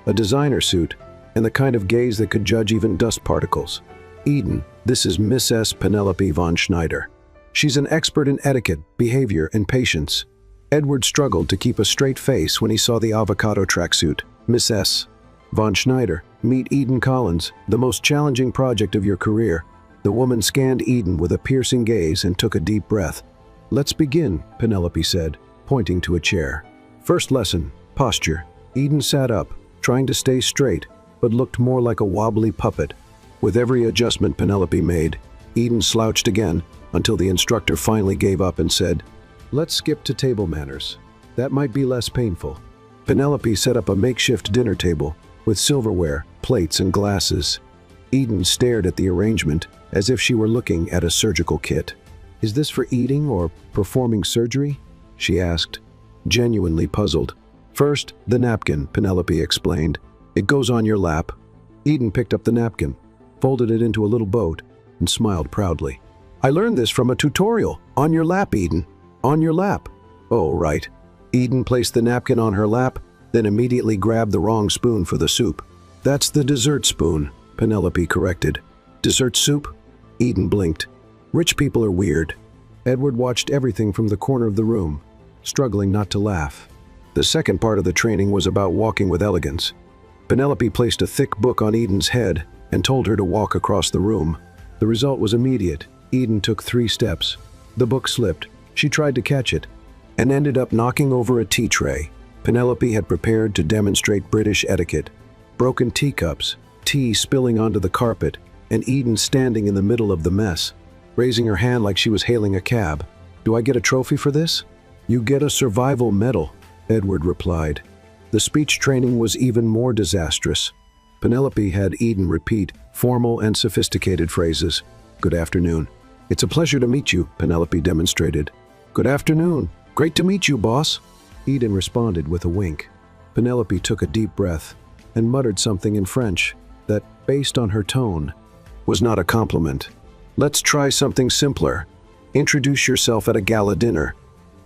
S1: a designer suit, and the kind of gaze that could judge even dust particles. Eden, this is Miss S. Penelope von Schneider. She's an expert in etiquette, behavior, and patience. Edward struggled to keep a straight face when he saw the avocado tracksuit. Miss S. von Schneider, meet Eden Collins, the most challenging project of your career. The woman scanned Eden with a piercing gaze and took a deep breath. Let's begin, Penelope said, pointing to a chair. First lesson, posture. Eden sat up, trying to stay straight, but looked more like a wobbly puppet. With every adjustment Penelope made, Eden slouched again until the instructor finally gave up and said, Let's skip to table manners. That might be less painful. Penelope set up a makeshift dinner table with silverware, plates, and glasses. Eden stared at the arrangement as if she were looking at a surgical kit. Is this for eating or performing surgery? She asked, genuinely puzzled. First, the napkin, Penelope explained. It goes on your lap. Eden picked up the napkin, folded it into a little boat, and smiled proudly. I learned this from a tutorial. On your lap, Eden. On your lap. Oh, right. Eden placed the napkin on her lap, then immediately grabbed the wrong spoon for the soup. That's the dessert spoon, Penelope corrected. Dessert soup? Eden blinked. Rich people are weird. Edward watched everything from the corner of the room, struggling not to laugh. The second part of the training was about walking with elegance. Penelope placed a thick book on Eden's head and told her to walk across the room. The result was immediate. Eden took 3 steps. The book slipped. She tried to catch it and ended up knocking over a tea tray. Penelope had prepared to demonstrate British etiquette. Broken teacups, tea spilling onto the carpet, and Eden standing in the middle of the mess, raising her hand like she was hailing a cab. Do I get a trophy for this? You get a survival medal, Edward replied. The speech training was even more disastrous. Penelope had Eden repeat formal and sophisticated phrases. Good afternoon. It's a pleasure to meet you, Penelope demonstrated. Good afternoon. Great to meet you, boss. Eden responded with a wink. Penelope took a deep breath and muttered something in French that, based on her tone, was not a compliment. Let's try something simpler. Introduce yourself at a gala dinner.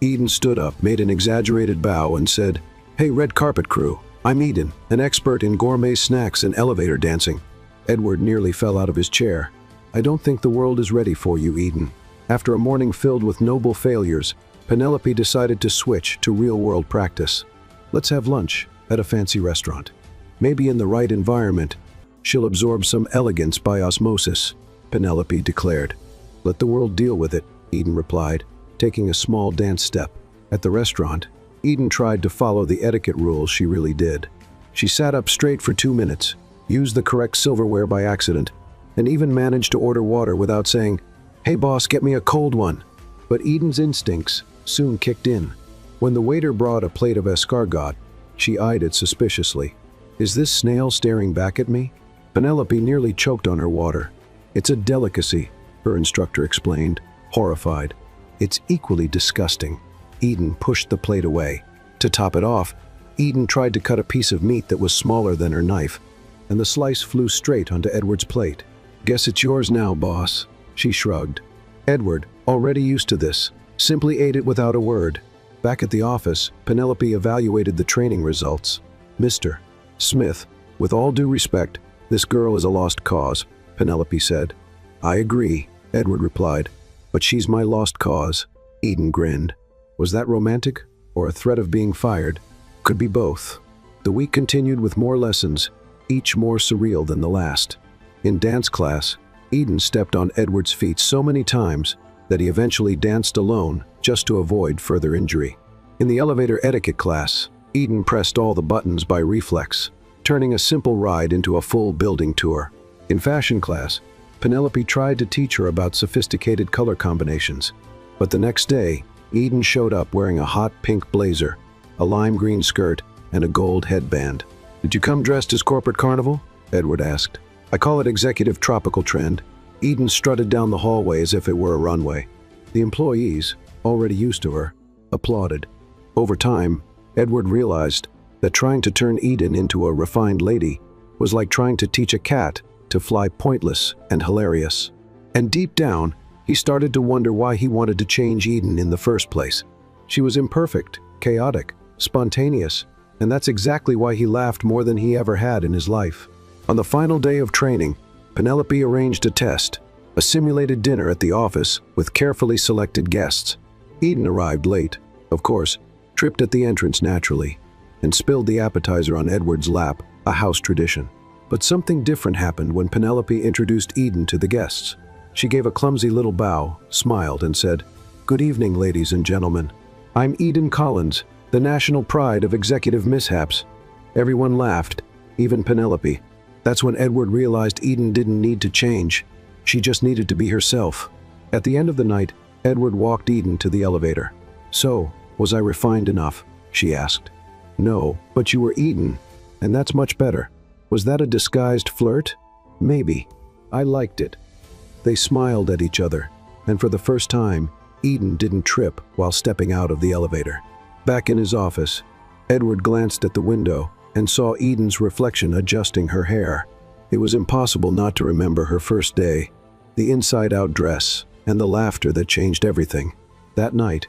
S1: Eden stood up, made an exaggerated bow, and said, Hey, red carpet crew. I'm Eden, an expert in gourmet snacks and elevator dancing. Edward nearly fell out of his chair. I don't think the world is ready for you, Eden. After a morning filled with noble failures, Penelope decided to switch to real-world practice. Let's have lunch at a fancy restaurant. Maybe in the right environment, she'll absorb some elegance by osmosis, Penelope declared. Let the world deal with it, Eden replied, taking a small dance step. At the restaurant, Eden tried to follow the etiquette rules. She really did. She sat up straight for 2 minutes, used the correct silverware by accident, and even managed to order water without saying, Hey boss, get me a cold one. But Eden's instincts soon kicked in. When the waiter brought a plate of escargot, she eyed it suspiciously. Is this snail staring back at me? Penelope nearly choked on her water. It's a delicacy, her instructor explained, horrified. It's equally disgusting. Eden pushed the plate away. To top it off, Eden tried to cut a piece of meat that was smaller than her knife, and the slice flew straight onto Edward's plate. Guess it's yours now, boss, she shrugged. Edward, already used to this, simply ate it without a word. Back at the office, Penelope evaluated the training results. Mr. Smith, with all due respect, this girl is a lost cause, Penelope said. I agree, Edward replied. But she's my lost cause. Eden grinned. Was that romantic? Or a threat of being fired? Could be both. The week continued with more lessons, each more surreal than the last. In dance class, Eden stepped on Edward's feet so many times that he eventually danced alone just to avoid further injury. In the elevator etiquette class, Eden pressed all the buttons by reflex, turning a simple ride into a full building tour. In fashion class, Penelope tried to teach her about sophisticated color combinations. But the next day, Eden showed up wearing a hot pink blazer, a lime green skirt, and a gold headband. "Did you come dressed as corporate carnival?" Edward asked. "I call it executive tropical trend." Eden strutted down the hallway as if it were a runway. The employees, already used to her, applauded. Over time, Edward realized that trying to turn Eden into a refined lady was like trying to teach a cat to fly pointless and hilarious. And deep down, he started to wonder why he wanted to change Eden in the first place. She was imperfect, chaotic, spontaneous, and that's exactly why he laughed more than he ever had in his life. On the final day of training, Penelope arranged a test, a simulated dinner at the office with carefully selected guests. Eden arrived late, of course, tripped at the entrance naturally, and spilled the appetizer on Edward's lap, a house tradition. But something different happened when Penelope introduced Eden to the guests. She gave a clumsy little bow, smiled, and said, "Good evening, ladies and gentlemen. I'm Eden Collins, the national pride of executive mishaps." Everyone laughed, even Penelope. That's when Edward realized Eden didn't need to change. She just needed to be herself. At the end of the night, Edward walked Eden to the elevator. "So, was I refined enough?" she asked. "No, but you were Eden, and that's much better." Was that a disguised flirt? Maybe. I liked it. They smiled at each other, and for the first time, Eden didn't trip while stepping out of the elevator. Back in his office, Edward glanced at the window and saw Eden's reflection adjusting her hair. It was impossible not to remember her first day, the inside-out dress, and the laughter that changed everything. That night,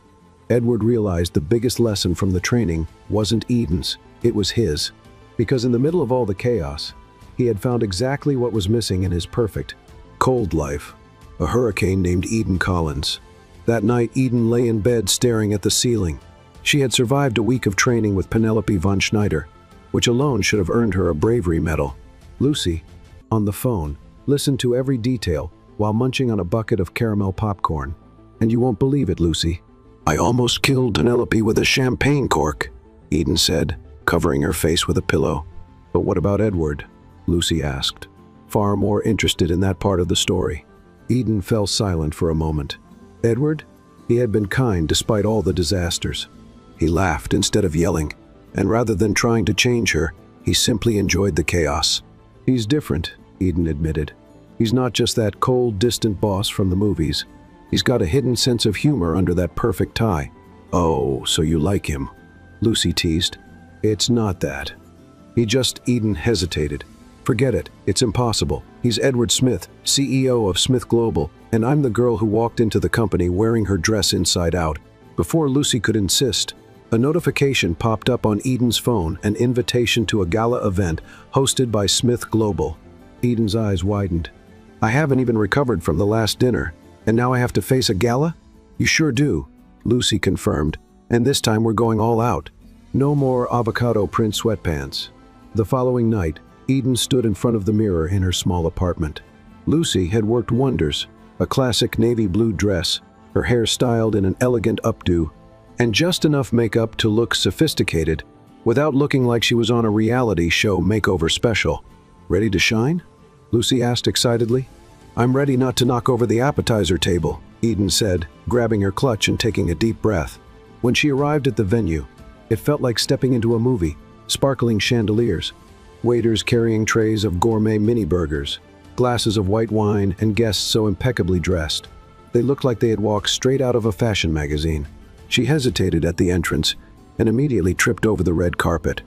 S1: Edward realized the biggest lesson from the training wasn't Eden's, it was his. Because in the middle of all the chaos, he had found exactly what was missing in his perfect, cold life, a hurricane named Eden Collins. That night, Eden lay in bed staring at the ceiling. She had survived a week of training with Penelope von Schneider, which alone should have earned her a bravery medal. Lucy, on the phone, listened to every detail while munching on a bucket of caramel popcorn. "And you won't believe it, Lucy. I almost killed Penelope with a champagne cork," Eden said, covering her face with a pillow. "But what about Edward?" Lucy asked, far more interested in that part of the story. Eden fell silent for a moment. Edward? He had been kind despite all the disasters. He laughed instead of yelling, and rather than trying to change her, he simply enjoyed the chaos. "He's different," Eden admitted. "He's not just that cold, distant boss from the movies. He's got a hidden sense of humor under that perfect tie." "Oh, so you like him?" Lucy teased. "It's not that. Eden hesitated. "Forget it. It's impossible. He's Edward Smith, CEO of Smith Global, and I'm the girl who walked into the company wearing her dress inside out." Before Lucy could insist, a notification popped up on Eden's phone, an invitation to a gala event hosted by Smith Global. Eden's eyes widened. "I haven't even recovered from the last dinner, and now I have to face a gala?" "You sure do," Lucy confirmed, "and this time we're going all out. No more avocado print sweatpants." The following night, Eden stood in front of the mirror in her small apartment. Lucy had worked wonders, a classic navy blue dress, her hair styled in an elegant updo, and just enough makeup to look sophisticated without looking like she was on a reality show makeover special. "Ready to shine?" Lucy asked excitedly. "I'm ready not to knock over the appetizer table," Eden said, grabbing her clutch and taking a deep breath. When she arrived at the venue, it felt like stepping into a movie, sparkling chandeliers, waiters carrying trays of gourmet mini burgers, glasses of white wine, and guests so impeccably dressed. They looked like they had walked straight out of a fashion magazine. She hesitated at the entrance and immediately tripped over the red carpet.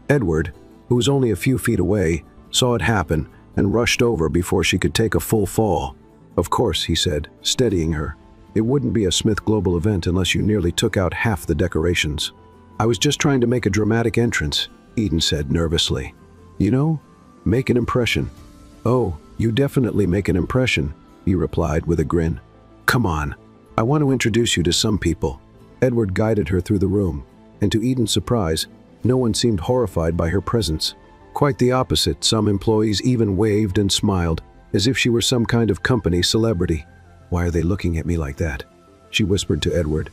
S1: Edward, who was only a few feet away, saw it happen and rushed over before she could take a full fall. "Of course," he said, steadying her. "It wouldn't be a Smith Global event unless you nearly took out half the decorations." "I was just trying to make a dramatic entrance," Eden said nervously. "You know, make an impression." "Oh, you definitely make an impression," he replied with a grin. "Come on, I want to introduce you to some people." Edward guided her through the room, and to Eden's surprise, no one seemed horrified by her presence. Quite the opposite, some employees even waved and smiled, as if she were some kind of company celebrity. "Why are they looking at me like that?" she whispered to Edward.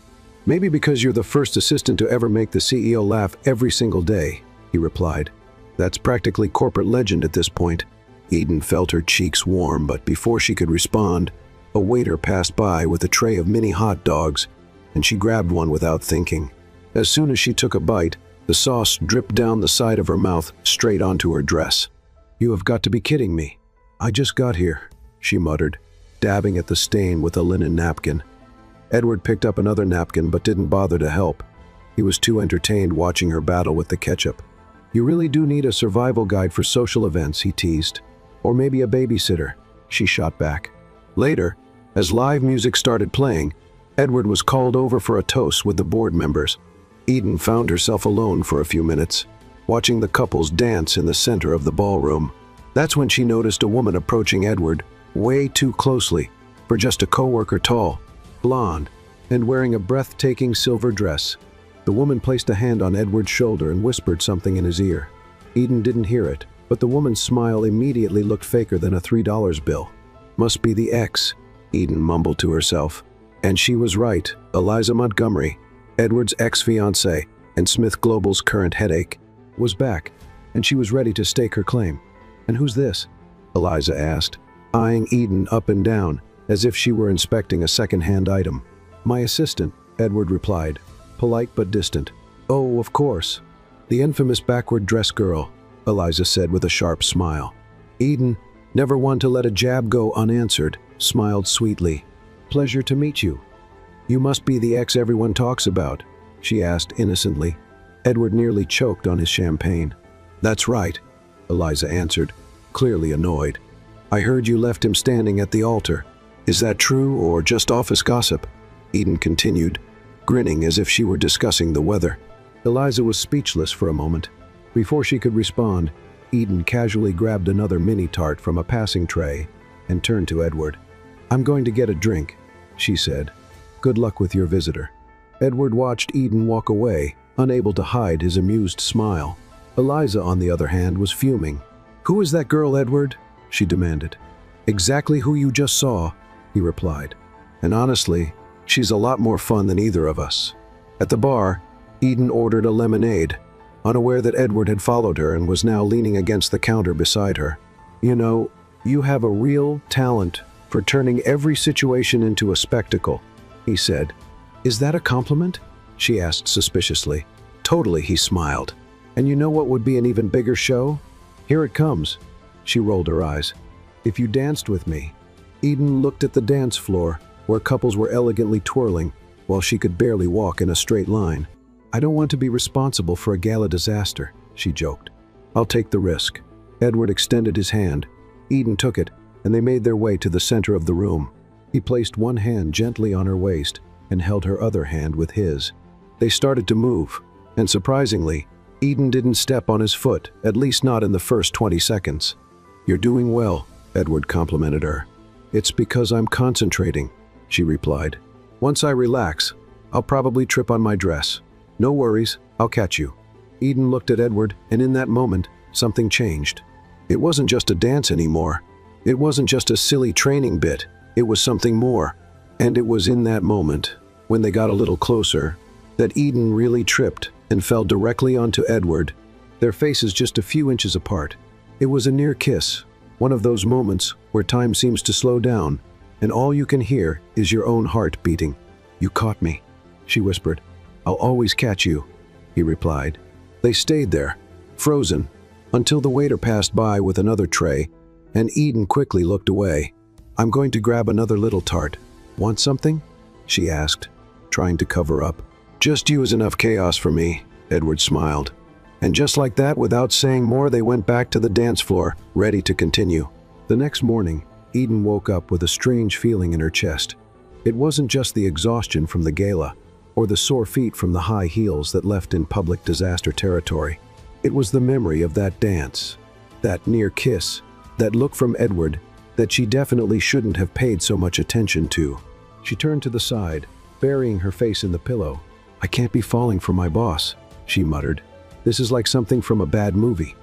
S1: "Maybe because you're the first assistant to ever make the CEO laugh every single day," he replied. "That's practically corporate legend at this point." Eden felt her cheeks warm, but before she could respond, a waiter passed by with a tray of mini hot dogs, and she grabbed one without thinking. As soon as she took a bite, the sauce dripped down the side of her mouth straight onto her dress. "You have got to be kidding me. I just got here," she muttered, dabbing at the stain with a linen napkin. Edward picked up another napkin but didn't bother to help. He was too entertained watching her battle with the ketchup. "You really do need a survival guide for social events," he teased. "Or maybe a babysitter," she shot back. Later, as live music started playing, Edward was called over for a toast with the board members. Eden found herself alone for a few minutes, watching the couples dance in the center of the ballroom. That's when she noticed a woman approaching Edward way too closely for just a coworker, tall, blonde, and wearing a breathtaking silver dress. The woman placed a hand on Edward's shoulder and whispered something in his ear. Eden didn't hear it, but the woman's smile immediately looked faker than a $3 bill. "Must be the ex," Eden mumbled to herself. And she was right. Eliza Montgomery, Edward's ex-fiancée and Smith Global's current headache, was back, and she was ready to stake her claim. "And who's this?" Eliza asked, eyeing Eden up and down, as if she were inspecting a second-hand item. "My assistant," Edward replied, polite but distant. "Oh, of course. The infamous backward dress girl," Eliza said with a sharp smile. Eden, never one to let a jab go unanswered, smiled sweetly. "Pleasure to meet you. You must be the ex everyone talks about," she asked innocently. Edward nearly choked on his champagne. "That's right," Eliza answered, clearly annoyed. "I heard you left him standing at the altar. Is that true or just office gossip?" Eden continued, grinning as if she were discussing the weather. Eliza was speechless for a moment. Before she could respond, Eden casually grabbed another mini-tart from a passing tray and turned to Edward. "I'm going to get a drink," she said. "Good luck with your visitor." Edward watched Eden walk away, unable to hide his amused smile. Eliza, on the other hand, was fuming. "Who is that girl, Edward?" she demanded. "Exactly who you just saw," he replied. "And honestly, she's a lot more fun than either of us." At the bar, Eden ordered a lemonade, unaware that Edward had followed her and was now leaning against the counter beside her. "You know, you have a real talent for turning every situation into a spectacle," he said. "Is that a compliment?" she asked suspiciously. "Totally," he smiled. "And you know what would be an even bigger show? Here it comes." She rolled her eyes. "If you danced with me." Eden looked at the dance floor, where couples were elegantly twirling, while she could barely walk in a straight line. "I don't want to be responsible for a gala disaster," she joked. "I'll take the risk." Edward extended his hand. Eden took it, and they made their way to the center of the room. He placed one hand gently on her waist and held her other hand with his. They started to move, and surprisingly, Eden didn't step on his foot, at least not in the first 20 seconds. "You're doing well," Edward complimented her. "It's because I'm concentrating," she replied. "Once I relax, I'll probably trip on my dress. No worries, I'll catch you." Eden looked at Edward, and in that moment, something changed. It wasn't just a dance anymore. It wasn't just a silly training bit. It was something more. And it was in that moment, when they got a little closer, that Eden really tripped and fell directly onto Edward, their faces just a few inches apart. It was a near kiss, one of those moments where time seems to slow down, and all you can hear is your own heart beating. "You caught me," she whispered. "I'll always catch you," he replied. They stayed there, frozen, until the waiter passed by with another tray, and Eden quickly looked away. "I'm going to grab another little tart. Want something?" she asked, trying to cover up. "Just you is enough chaos for me," Edward smiled. And just like that, without saying more, they went back to the dance floor, ready to continue. The next morning, Eden woke up with a strange feeling in her chest. It wasn't just the exhaustion from the gala, or the sore feet from the high heels that left in public disaster territory. It was the memory of that dance, that near kiss, that look from Edward that she definitely shouldn't have paid so much attention to. She turned to the side, burying her face in the pillow. "I can't be falling for my boss," she muttered. "This is like something from a bad movie."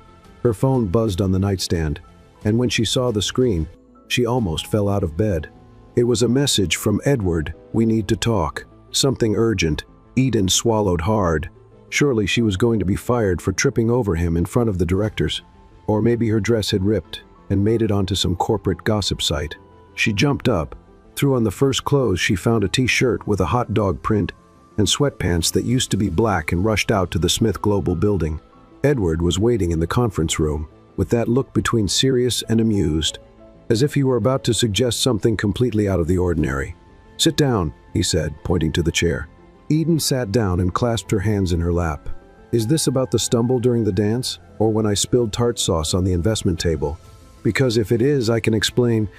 S1: Her phone buzzed on the nightstand, and when she saw the screen, she almost fell out of bed. It was a message from Edward. "We need to talk. Something urgent." Eden swallowed hard. Surely she was going to be fired for tripping over him in front of the directors. Or maybe her dress had ripped and made it onto some corporate gossip site. She jumped up, threw on the first clothes she found, a t-shirt with a hot dog print and sweatpants that used to be black, and rushed out to the Smith Global building. Edward was waiting in the conference room, with that look between serious and amused, as if he were about to suggest something completely out of the ordinary. "Sit down," he said, pointing to the chair. Eden sat down and clasped her hands in her lap. "Is this about the stumble during the dance, or when I spilled tart sauce on the investment table? Because if it is, I can explain."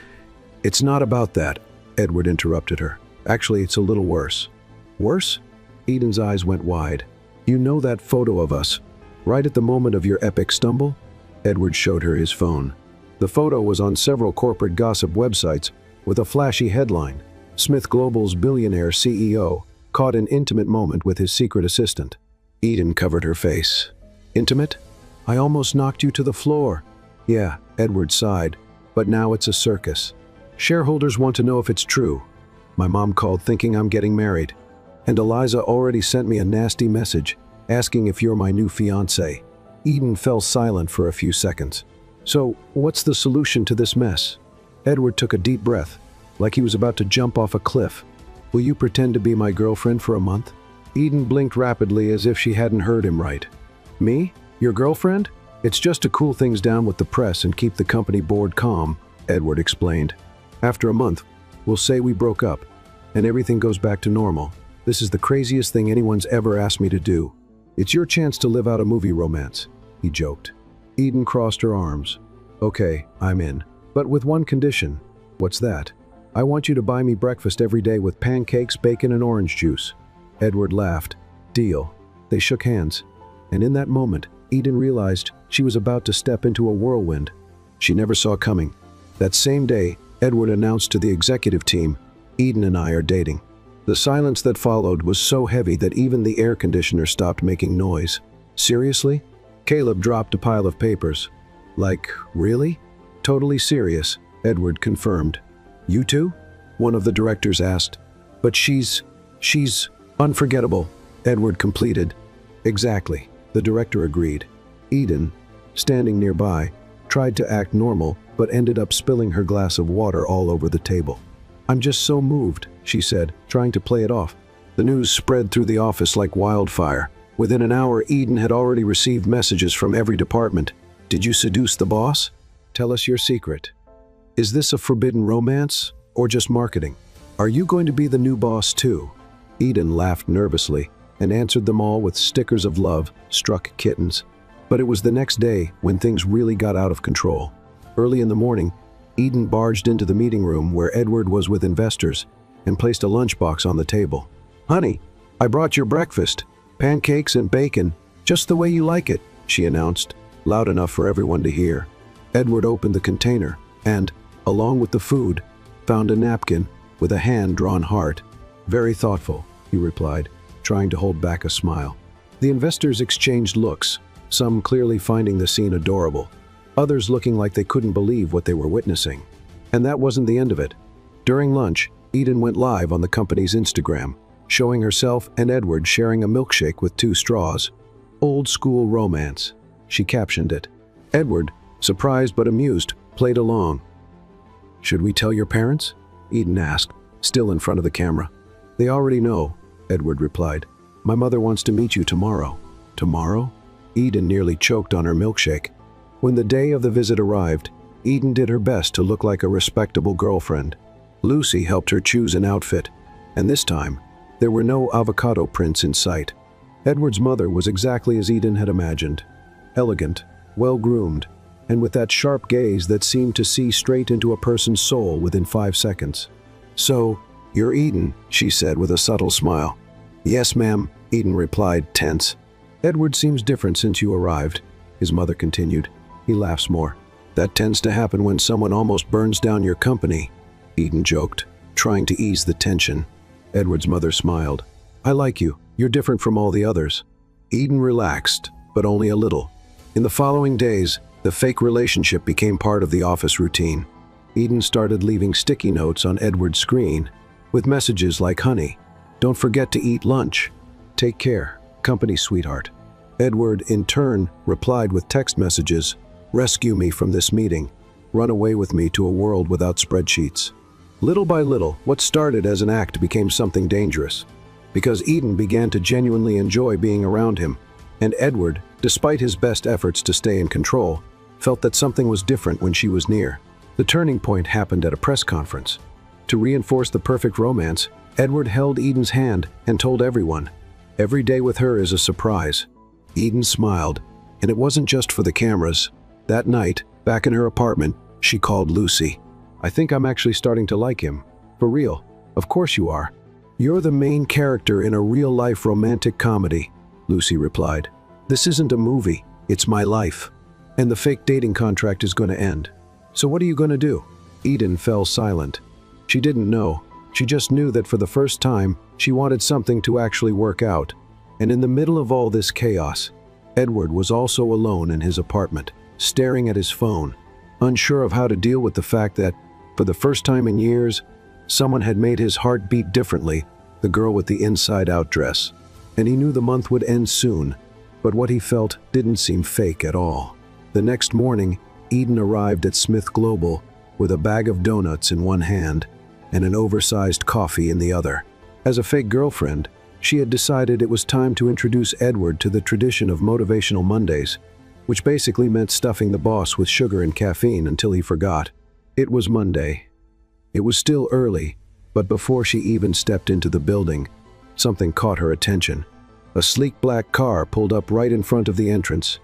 S1: "It's not about that," Edward interrupted her. "Actually, it's a little worse." "Worse?" Eden's eyes went wide. "You know that photo of us, right at the moment of your epic stumble?" Edward showed her his phone. The photo was on several corporate gossip websites with a flashy headline: "Smith Global's billionaire CEO caught an intimate moment with his secret assistant." Eden covered her face. "Intimate? I almost knocked you to the floor." "Yeah," Edward sighed, "but now it's a circus. Shareholders want to know if it's true. My mom called thinking I'm getting married. And Eliza already sent me a nasty message asking if you're my new fiancé." Eden fell silent for a few seconds. "So, what's the solution to this mess?" Edward took a deep breath, like he was about to jump off a cliff. "Will you pretend to be my girlfriend for a month?" Eden blinked rapidly as if she hadn't heard him right. "Me? Your girlfriend? It's just to cool things down with the press and keep the company board calm," Edward explained. "After a month, we'll say we broke up, and everything goes back to normal. This is the craziest thing anyone's ever asked me to do. It's your chance to live out a movie romance," he joked. Eden crossed her arms. "Okay, I'm in. But with one condition." "What's that?" "I want you to buy me breakfast every day with pancakes, bacon, and orange juice." Edward laughed. "Deal." They shook hands. And in that moment, Eden realized she was about to step into a whirlwind she never saw coming. That same day, Edward announced to the executive team, "Eden and I are dating." The silence that followed was so heavy that even the air conditioner stopped making noise. "Seriously?" Caleb dropped a pile of papers. "Like, really?" "Totally serious," Edward confirmed. "You two?" one of the directors asked. "But she's unforgettable," Edward completed. "Exactly," the director agreed. Eden, standing nearby, tried to act normal but ended up spilling her glass of water all over the table. "I'm just so moved," she said, trying to play it off. The news spread through the office like wildfire. Within an hour, Eden had already received messages from every department. "Did you seduce the boss? Tell us your secret. Is this a forbidden romance or just marketing? Are you going to be the new boss too?" Eden laughed nervously and answered them all with stickers of love, struck kittens. But it was the next day when things really got out of control. Early in the morning, Eden barged into the meeting room where Edward was with investors and placed a lunchbox on the table. "Honey, I brought your breakfast. Pancakes and bacon, just the way you like it," she announced, loud enough for everyone to hear. Edward opened the container and, along with the food, found a napkin with a hand-drawn heart. "Very thoughtful," he replied, trying to hold back a smile. The investors exchanged looks, some clearly finding the scene adorable, others looking like they couldn't believe what they were witnessing. And that wasn't the end of it. During lunch, Eden went live on the company's Instagram, showing herself and Edward sharing a milkshake with 2 straws. "Old school romance," she captioned it. Edward, surprised but amused, played along. "Should we tell your parents?" Eden asked, still in front of the camera. "They already know," Edward replied. "My mother wants to meet you tomorrow." "Tomorrow?" Eden nearly choked on her milkshake. When the day of the visit arrived, Eden did her best to look like a respectable girlfriend. Lucy helped her choose an outfit, and this time, there were no avocado prints in sight. Edward's mother was exactly as Eden had imagined. Elegant, well-groomed, and with that sharp gaze that seemed to see straight into a person's soul within 5 seconds. "So, you're Eden," she said with a subtle smile. "Yes, ma'am," Eden replied, tense. "Edward seems different since you arrived," his mother continued. He laughs more. "That tends to happen when someone almost burns down your company," Eden joked. trying to ease the tension. Edward's mother smiled. "I like you. You're different from all the others." Eden relaxed, but only a little. In the following days, the fake relationship became part of the office routine. Eden started leaving sticky notes on Edward's screen with messages like, "Honey, don't forget to eat lunch. Take care, company sweetheart." Edward, in turn, replied with text messages, "Rescue me from this meeting. Run away with me to a world without spreadsheets." Little by little, what started as an act became something dangerous, because Eden began to genuinely enjoy being around him, and Edward, despite his best efforts to stay in control, felt that something was different when she was near. The turning point happened at a press conference. To reinforce the perfect romance, Edward held Eden's hand and told everyone, "Every day with her is a surprise." Eden smiled, and it wasn't just for the cameras. That night, back in her apartment, she called Lucy. "I think I'm actually starting to like him. For real. Of course you are. You're the main character in a real-life romantic comedy," Lucy replied. "This isn't a movie, it's my life. And the fake dating contract is going to end. So what are you going to do?" Eden fell silent. She didn't know. She just knew that for the first time, she wanted something to actually work out. And in the middle of all this chaos, Edward was also alone in his apartment, staring at his phone, unsure of how to deal with the fact that, for the first time in years, someone had made his heart beat differently, the girl with the inside-out dress. And he knew the month would end soon, but what he felt didn't seem fake at all. The next morning, Eden arrived at Smith Global with a bag of donuts in one hand and an oversized coffee in the other. As a fake girlfriend, she had decided it was time to introduce Edward to the tradition of Motivational Mondays, which basically meant stuffing the boss with sugar and caffeine until he forgot. It was Monday. It was still early, but before she even stepped into the building, something caught her attention. A sleek black car pulled up right in front of the entrance,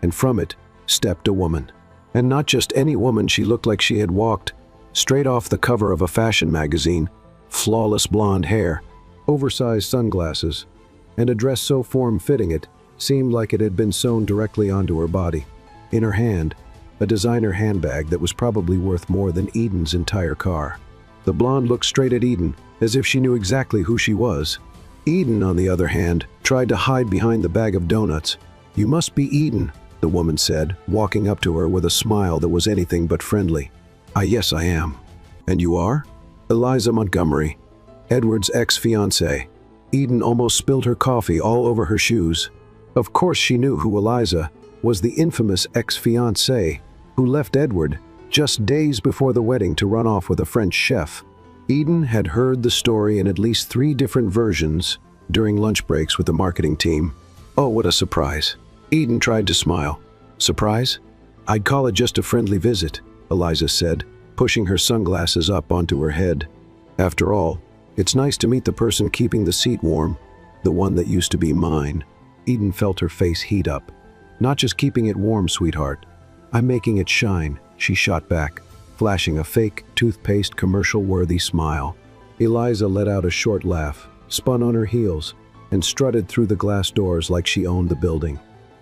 S1: and from it stepped a woman. And not just any woman, she looked like she had walked straight off the cover of a fashion magazine. Flawless blonde hair, oversized sunglasses, and a dress so form-fitting it seemed like it had been sewn directly onto her body. In her hand, a designer handbag that was probably worth more than Eden's entire car. The blonde looked straight at Eden, as if she knew exactly who she was. Eden, on the other hand, tried to hide behind the bag of donuts. "You must be Eden," the woman said, walking up to her with a smile that was anything but friendly. Yes, I am." "And you are?" "Eliza Montgomery, Edward's ex-fiancée." Eden almost spilled her coffee all over her shoes. Of course she knew who Eliza was, the infamous ex-fiancée who left Edward just days before the wedding to run off with a French chef. Eden had heard the story in at least 3 different versions during lunch breaks with the marketing team. "Oh, what a surprise." Eden tried to smile. "Surprise? I'd call it just a friendly visit," Eliza said, pushing her sunglasses up onto her head. "After all, it's nice to meet the person keeping the seat warm, the one that used to be mine." Eden felt her face heat up. "Not just keeping it warm, sweetheart. I'm making it shine," she shot back, flashing a fake, toothpaste commercial-worthy smile. Eliza let out a short laugh, spun on her heels, and strutted through the glass doors like she owned the building.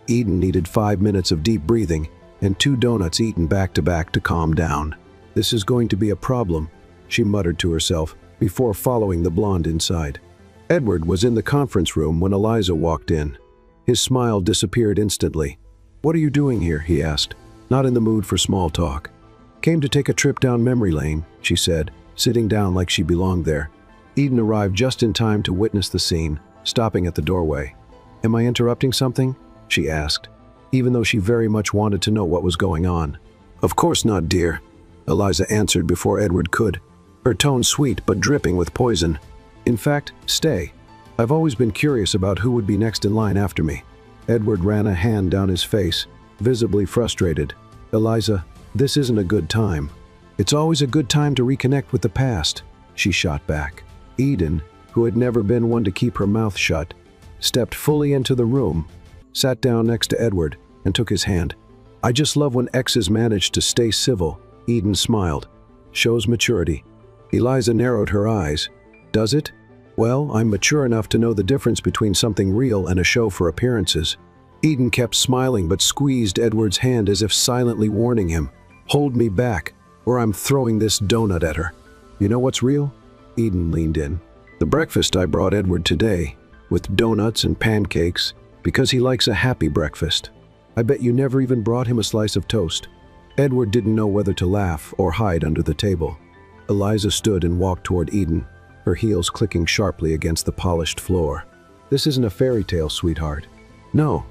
S1: Eden needed 5 minutes of deep breathing and 2 donuts eaten back-to-back to calm down. "This is going to be a problem," she muttered to herself before following the blonde inside. Edward was in the conference room when Eliza walked in. His smile disappeared instantly. "What are you doing here?" he asked, not in the mood for small talk. "Came to take a trip down memory lane," she said, sitting down like she belonged there. Eden arrived just in time to witness the scene, stopping at the doorway. "Am I interrupting something?" she asked, even though she very much wanted to know what was going on. "Of course not, dear," Eliza answered before Edward could, her tone sweet but dripping with poison. "In fact, stay. I've always been curious about who would be next in line after me." Edward ran a hand down his face, visibly frustrated. "Eliza, this isn't a good time." "It's always a good time to reconnect with the past," she shot back. Eden, who had never been one to keep her mouth shut, stepped fully into the room, sat down next to Edward, and took his hand. "I just love when exes manage to stay civil," Eden smiled. "Shows maturity." Eliza narrowed her eyes. "Does it? Well, I'm mature enough to know the difference between something real and a show for appearances." Eden kept smiling but squeezed Edward's hand as if silently warning him. "Hold me back, or I'm throwing this donut at her. You know what's real? Eden leaned in. "The breakfast I brought Edward today, with donuts and pancakes, because he likes a happy breakfast. I bet you never even brought him a slice of toast." Edward didn't know whether to laugh or hide under the table. Eliza stood and walked toward Eden, her heels clicking sharply against the polished floor. "This isn't a fairy tale, sweetheart." No,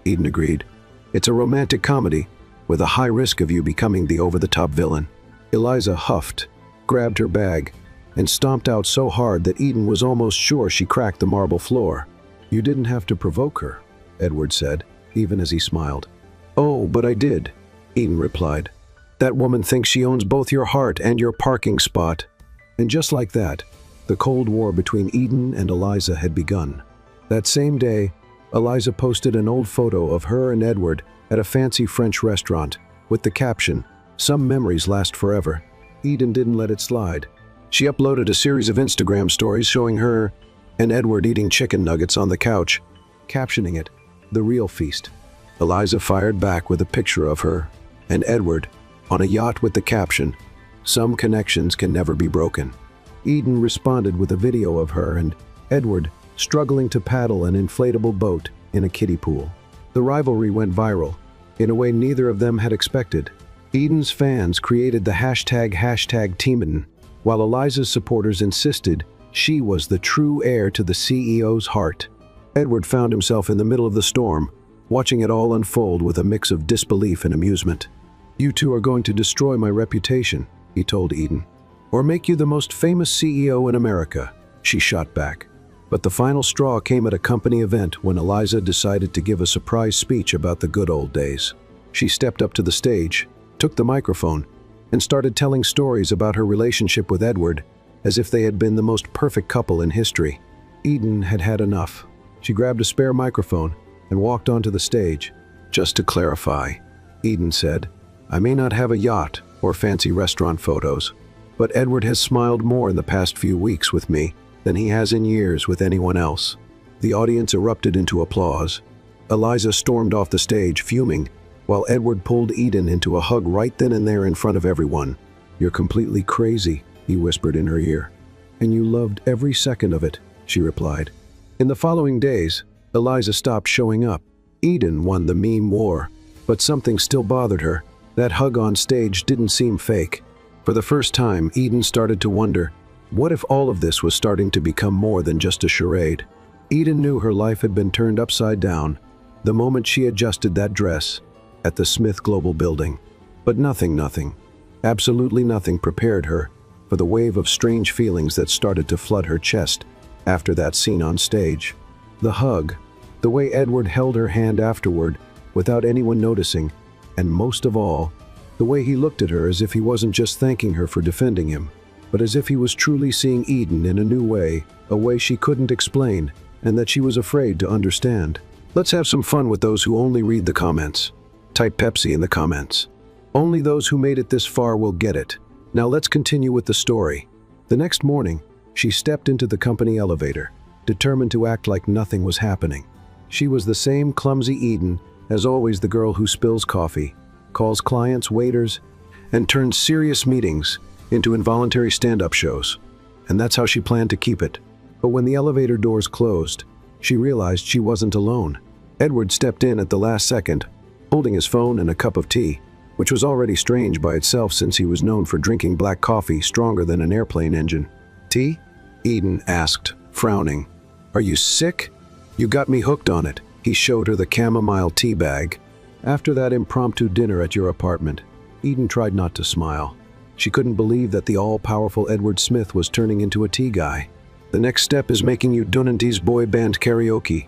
S1: Eden agreed. "It's a romantic comedy, with a high risk of you becoming the over-the-top villain." Eliza huffed, grabbed her bag, and stomped out so hard that Eden was almost sure she cracked the marble floor. "You didn't have to provoke her," Edward said, even as he smiled. "Oh, but I did," Eden replied. "That woman thinks she owns both your heart and your parking spot." And just like that, the Cold War between Eden and Eliza had begun. That same day, Eliza posted an old photo of her and Edward at a fancy French restaurant, with the caption, "Some memories last forever." Eden didn't let it slide. She uploaded a series of Instagram stories showing her and Edward eating chicken nuggets on the couch, captioning it, "The Real Feast." Eliza fired back with a picture of her and Edward on a yacht with the caption, "Some connections can never be broken." Eden responded with a video of her and Edward struggling to paddle an inflatable boat in a kiddie pool. The rivalry went viral, in a way neither of them had expected. Eden's fans created the hashtag #TeamEden, while Eliza's supporters insisted she was the true heir to the CEO's heart. Edward found himself in the middle of the storm, watching it all unfold with a mix of disbelief and amusement. "You two are going to destroy my reputation," he told Eden. "Or make you the most famous CEO in America," she shot back. But the final straw came at a company event when Eliza decided to give a surprise speech about the good old days. She stepped up to the stage, took the microphone, and started telling stories about her relationship with Edward as if they had been the most perfect couple in history. Eden had had enough. She grabbed a spare microphone and walked onto the stage. "Just to clarify," Eden said, "I may not have a yacht or fancy restaurant photos, but Edward has smiled more in the past few weeks with me than he has in years with anyone else." The audience erupted into applause. Eliza stormed off the stage, fuming, while Edward pulled Eden into a hug right then and there in front of everyone. "You're completely crazy," he whispered in her ear. "And you loved every second of it," she replied. In the following days, Eliza stopped showing up. Eden won the meme war, but something still bothered her. That hug on stage didn't seem fake. For the first time, Eden started to wonder, what if all of this was starting to become more than just a charade? Eden knew her life had been turned upside down the moment she adjusted that dress at the Smith Global building. But nothing, absolutely nothing prepared her for the wave of strange feelings that started to flood her chest after that scene on stage. The hug, the way Edward held her hand afterward without anyone noticing, and most of all, the way he looked at her as if he wasn't just thanking her for defending him, but as if he was truly seeing Eden in a new way, a way she couldn't explain, and that she was afraid to understand. Let's have some fun with those who only read the comments. Type Pepsi in the comments. Only those who made it this far will get it. Now let's continue with the story. The next morning, she stepped into the company elevator, determined to act like nothing was happening. She was the same clumsy Eden as always, the girl who spills coffee, calls clients waiters, and turns serious meetings into involuntary stand-up shows. And that's how she planned to keep it. But when the elevator doors closed, she realized she wasn't alone. Edward stepped in at the last second, holding his phone and a cup of tea, which was already strange by itself since he was known for drinking black coffee stronger than an airplane engine. "Tea?" Eden asked, frowning. "Are you sick? You got me hooked on it." He showed her the chamomile tea bag. "After that impromptu dinner at your apartment." Eden tried not to smile. She couldn't believe that the all-powerful Edward Smith was turning into a tea guy. "The next step is making you Dunanty's boy band karaoke."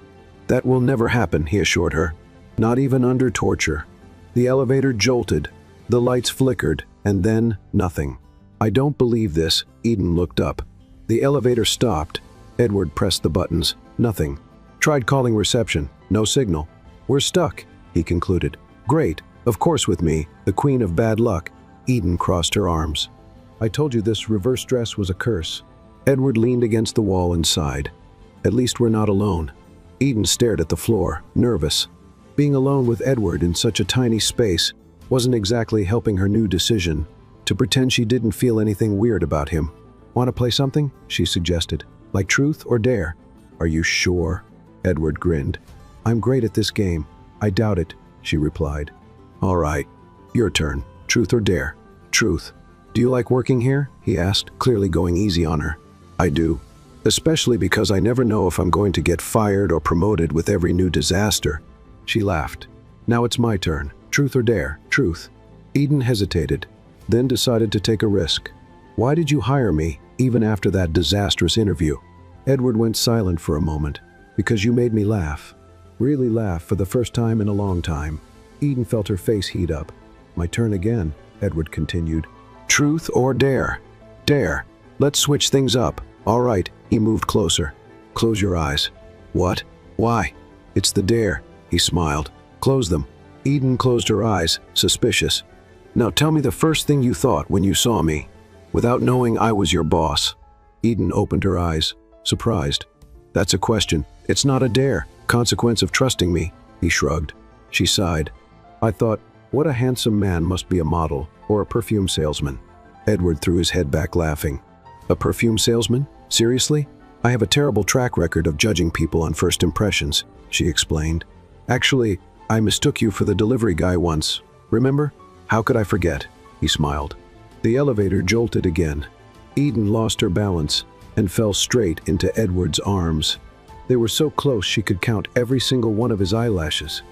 S1: "That will never happen," he assured her. "Not even under torture." The elevator jolted, the lights flickered, and then nothing. "I don't believe this." Eden looked up. The elevator stopped. Edward pressed the buttons. Nothing. Tried calling reception. No signal. "We're stuck," he concluded. "Great. Of course with me, the queen of bad luck." Eden crossed her arms. "I told you this reverse dress was a curse." Edward leaned against the wall and sighed. "At least we're not alone." Eden stared at the floor, nervous. Being alone with Edward in such a tiny space wasn't exactly helping her new decision to pretend she didn't feel anything weird about him. Want to play something? She suggested. Like truth or dare? Are you sure? Edward grinned. I'm great at this game. I doubt it, she replied. All right, your turn. Truth or dare? Truth. Do you like working here? He asked, clearly going easy on her. I do. Especially because I never know if I'm going to get fired or promoted with every new disaster. She laughed. Now it's my turn. Truth or dare? Truth. Eden hesitated, then decided to take a risk. Why did you hire me, even after that disastrous interview? Edward went silent for a moment. Because you made me laugh. Really laugh for the first time in a long time. Eden felt her face heat up. My turn again, Edward continued. Truth or dare? Dare. Let's switch things up. All right, he moved closer. Close your eyes. What? Why? It's the dare, he smiled. Close them. Eden closed her eyes, suspicious. Now tell me the first thing you thought when you saw me, without knowing I was your boss. Eden opened her eyes, surprised. That's a question. It's not a dare. Consequence of trusting me, he shrugged. She sighed. I thought, what a handsome man must be a model or a perfume salesman. Edward threw his head back laughing. A perfume salesman? Seriously? I have a terrible track record of judging people on first impressions, she explained. Actually, I mistook you for the delivery guy once. Remember? How could I forget? He smiled. The elevator jolted again. Eden lost her balance and fell straight into Edward's arms. They were so close she could count every single one of his eyelashes.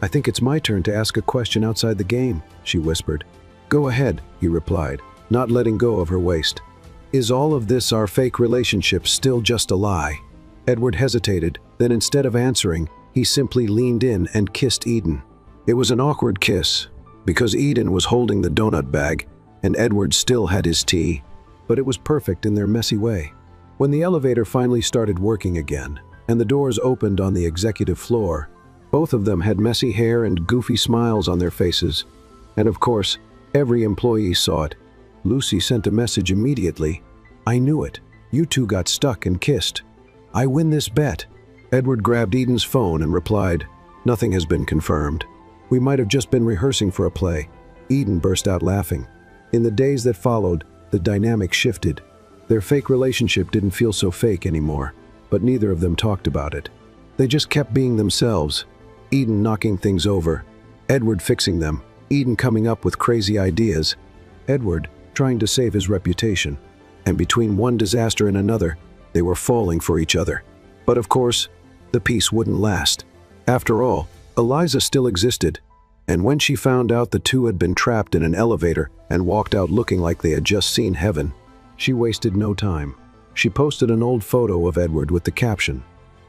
S1: I think it's my turn to ask a question outside the game, she whispered. Go ahead, he replied, not letting go of her waist. Is all of this our fake relationship still just a lie? Edward hesitated, then instead of answering, he simply leaned in and kissed Eden. It was an awkward kiss, because Eden was holding the donut bag and Edward still had his tea, but it was perfect in their messy way. When the elevator finally started working again, and the doors opened on the executive floor, both of them had messy hair and goofy smiles on their faces. And of course, every employee saw it. Lucy sent a message immediately. I knew it. You two got stuck and kissed. I win this bet. Edward grabbed Eden's phone and replied, Nothing has been confirmed. We might have just been rehearsing for a play. Eden burst out laughing. In the days that followed, the dynamic shifted. Their fake relationship didn't feel so fake anymore, but neither of them talked about it. They just kept being themselves. Eden knocking things over, Edward fixing them, Eden coming up with crazy ideas, Edward trying to save his reputation. And between one disaster and another, they were falling for each other. But of course, the peace wouldn't last. After all, Eliza still existed, and when she found out the two had been trapped in an elevator and walked out looking like they had just seen heaven, she wasted no time. She posted an old photo of Edward with the caption,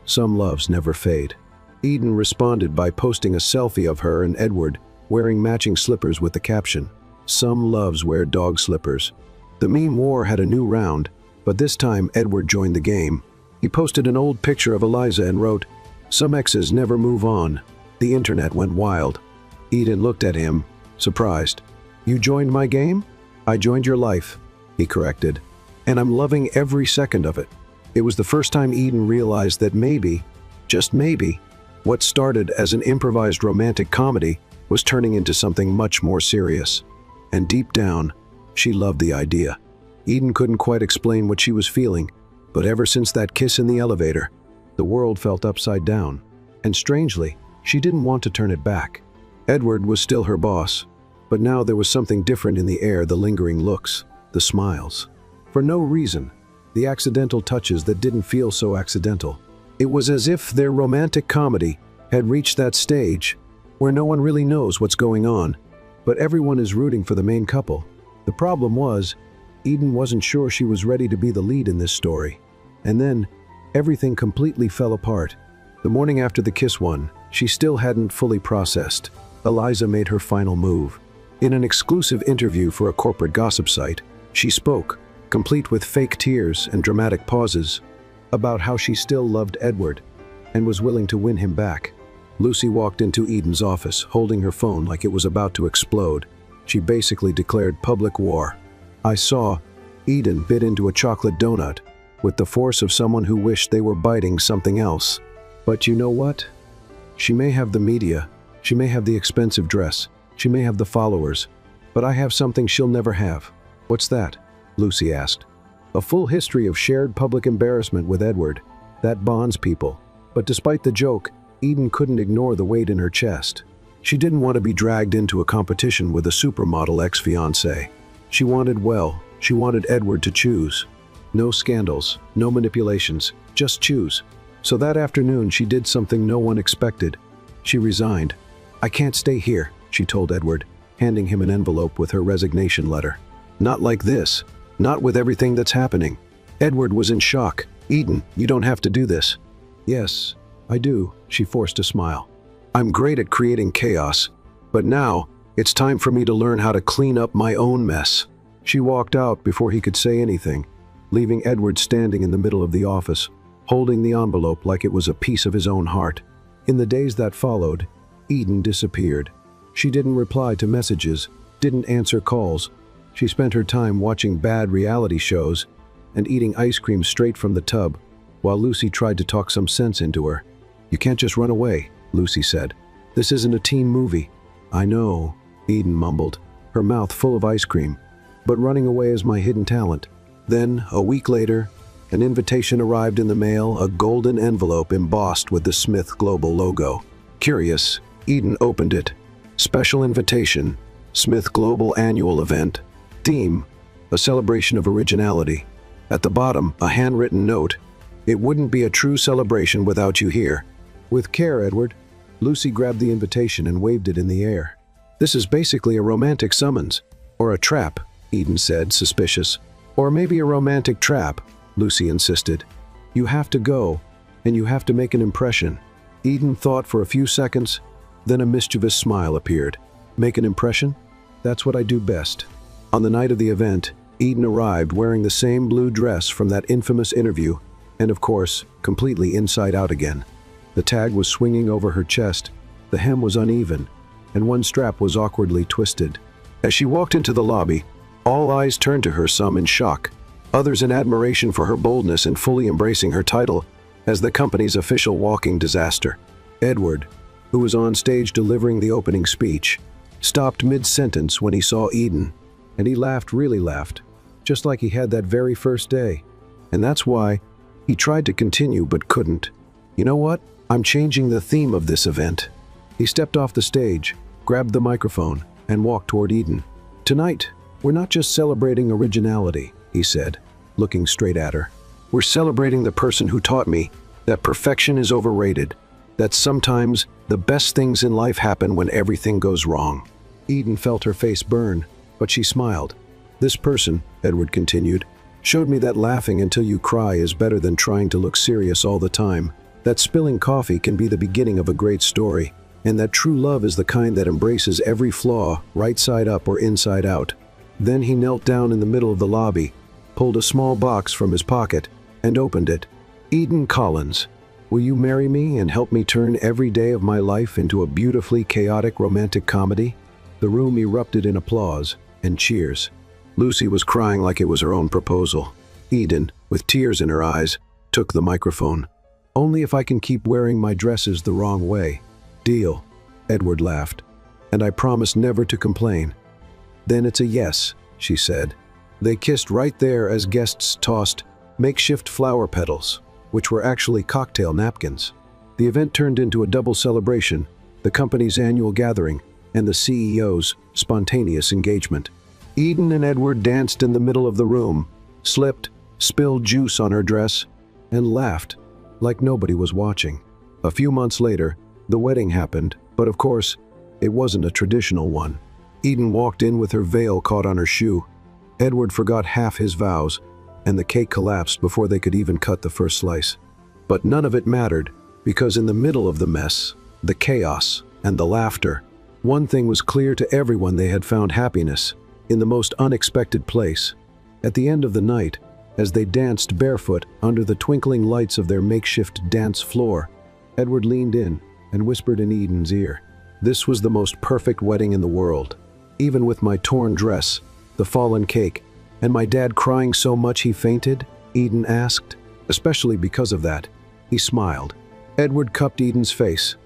S1: Some loves never fade. Eden responded by posting a selfie of her and Edward wearing matching slippers with the caption, Some loves wear dog slippers. The meme war had a new round, but this time Edward joined the game. He posted an old picture of Eliza and wrote, Some exes never move on. The internet went wild. Eden looked at him, surprised. You joined my game? I joined your life, he corrected. And I'm loving every second of it. It was the first time Eden realized that maybe, just maybe, what started as an improvised romantic comedy was turning into something much more serious. And deep down, she loved the idea. Eden couldn't quite explain what she was feeling, but ever since that kiss in the elevator, the world felt upside down. And strangely, she didn't want to turn it back. Edward was still her boss, but now there was something different in the air, the lingering looks, the smiles. For no reason, the accidental touches that didn't feel so accidental. It was as if their romantic comedy had reached that stage where no one really knows what's going on, but everyone is rooting for the main couple. The problem was, Eden wasn't sure she was ready to be the lead in this story. And then, everything completely fell apart. The morning after the kiss one, she still hadn't fully processed. Eliza made her final move. In an exclusive interview for a corporate gossip site, she spoke, complete with fake tears and dramatic pauses, about how she still loved Edward and was willing to win him back. Lucy walked into Eden's office, holding her phone like it was about to explode. She basically declared public war. I saw Eden bit into a chocolate donut with the force of someone who wished they were biting something else. But you know what? She may have the media, she may have the expensive dress, she may have the followers, but I have something she'll never have. What's that? Lucy asked. A full history of shared public embarrassment with Edward. That bonds people. But despite the joke, Eden couldn't ignore the weight in her chest. She didn't want to be dragged into a competition with a supermodel ex-fiancé. She wanted Edward to choose. No scandals, no manipulations, just choose. So that afternoon she did something no one expected. She resigned. "I can't stay here," she told Edward, handing him an envelope with her resignation letter. "Not like this. Not with everything that's happening." Edward was in shock. "Eden, you don't have to do this." "Yes, I do," she forced a smile. "I'm great at creating chaos, but now it's time for me to learn how to clean up my own mess." She walked out before he could say anything, leaving Edward standing in the middle of the office, holding the envelope like it was a piece of his own heart. In the days that followed, Eden disappeared. She didn't reply to messages, didn't answer calls. She spent her time watching bad reality shows and eating ice cream straight from the tub, while Lucy tried to talk some sense into her. "You can't just run away," Lucy said. "This isn't a teen movie." "I know," Eden mumbled, her mouth full of ice cream. "But running away is my hidden talent." Then, a week later, an invitation arrived in the mail, a golden envelope embossed with the Smith Global logo. Curious, Eden opened it. Special invitation, Smith Global Annual Event. Theme, a celebration of originality. At the bottom, a handwritten note. "It wouldn't be a true celebration without you here." "With care, Edward." Lucy grabbed the invitation and waved it in the air. "This is basically a romantic summons. Or a trap," Eden said, suspicious. "Or maybe a romantic trap," Lucy insisted. "You have to go, and you have to make an impression." Eden thought for a few seconds, then a mischievous smile appeared. "Make an impression? That's what I do best." On the night of the event, Eden arrived wearing the same blue dress from that infamous interview, and of course, completely inside out again. The tag was swinging over her chest, the hem was uneven, and one strap was awkwardly twisted. As she walked into the lobby, all eyes turned to her, some in shock, others in admiration for her boldness in fully embracing her title as the company's official walking disaster. Edward, who was on stage delivering the opening speech, stopped mid-sentence when he saw Eden, and he laughed, really laughed, just like he had that very first day. And that's why he tried to continue but couldn't. "You know what? I'm changing the theme of this event." He stepped off the stage, grabbed the microphone, and walked toward Eden. "Tonight, we're not just celebrating originality," he said, looking straight at her. "We're celebrating the person who taught me that perfection is overrated, that sometimes the best things in life happen when everything goes wrong." Eden felt her face burn, but she smiled. "This person," Edward continued, "showed me that laughing until you cry is better than trying to look serious all the time, that spilling coffee can be the beginning of a great story, and that true love is the kind that embraces every flaw, right side up or inside out." Then he knelt down in the middle of the lobby, pulled a small box from his pocket, and opened it. "Eden Collins, will you marry me and help me turn every day of my life into a beautifully chaotic romantic comedy?" The room erupted in applause and cheers. Lucy was crying like it was her own proposal. Eden, with tears in her eyes, took the microphone. "Only if I can keep wearing my dresses the wrong way." "Deal," Edward laughed. "And I promise never to complain." "Then it's a yes," she said. They kissed right there as guests tossed makeshift flower petals, which were actually cocktail napkins. The event turned into a double celebration, the company's annual gathering and the CEO's spontaneous engagement. Eden and Edward danced in the middle of the room, slipped, spilled juice on her dress, and laughed like nobody was watching. A few months later, the wedding happened, but of course, it wasn't a traditional one. Eden walked in with her veil caught on her shoe. Edward forgot half his vows, and the cake collapsed before they could even cut the first slice. But none of it mattered, because in the middle of the mess, the chaos, and the laughter, one thing was clear to everyone: they had found happiness in the most unexpected place. At the end of the night, as they danced barefoot under the twinkling lights of their makeshift dance floor, Edward leaned in and whispered in Eden's ear, "This was the most perfect wedding in the world. Even with my torn dress, the fallen cake, and my dad crying so much he fainted?" Eden asked. "Especially because of that." He smiled. Edward cupped Eden's face,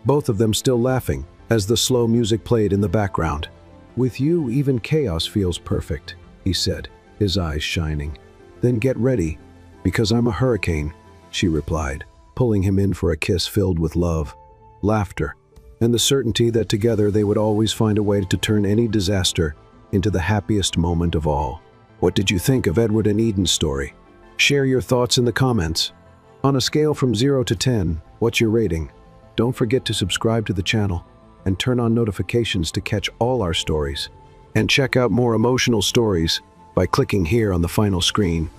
S1: both of them still laughing as the slow music played in the background. "With you, even chaos feels perfect," he said, his eyes shining. Then get ready, because I'm a hurricane, she replied, pulling him in for a kiss filled with love, laughter, and the certainty that together they would always find a way to turn any disaster into the happiest moment of all. What did you think of Edward and Eden's story? Share your thoughts in the comments. On a scale from 0 to 10, what's your rating? Don't forget to subscribe to the channel and turn on notifications to catch all our stories. And check out more emotional stories by clicking here on the final screen.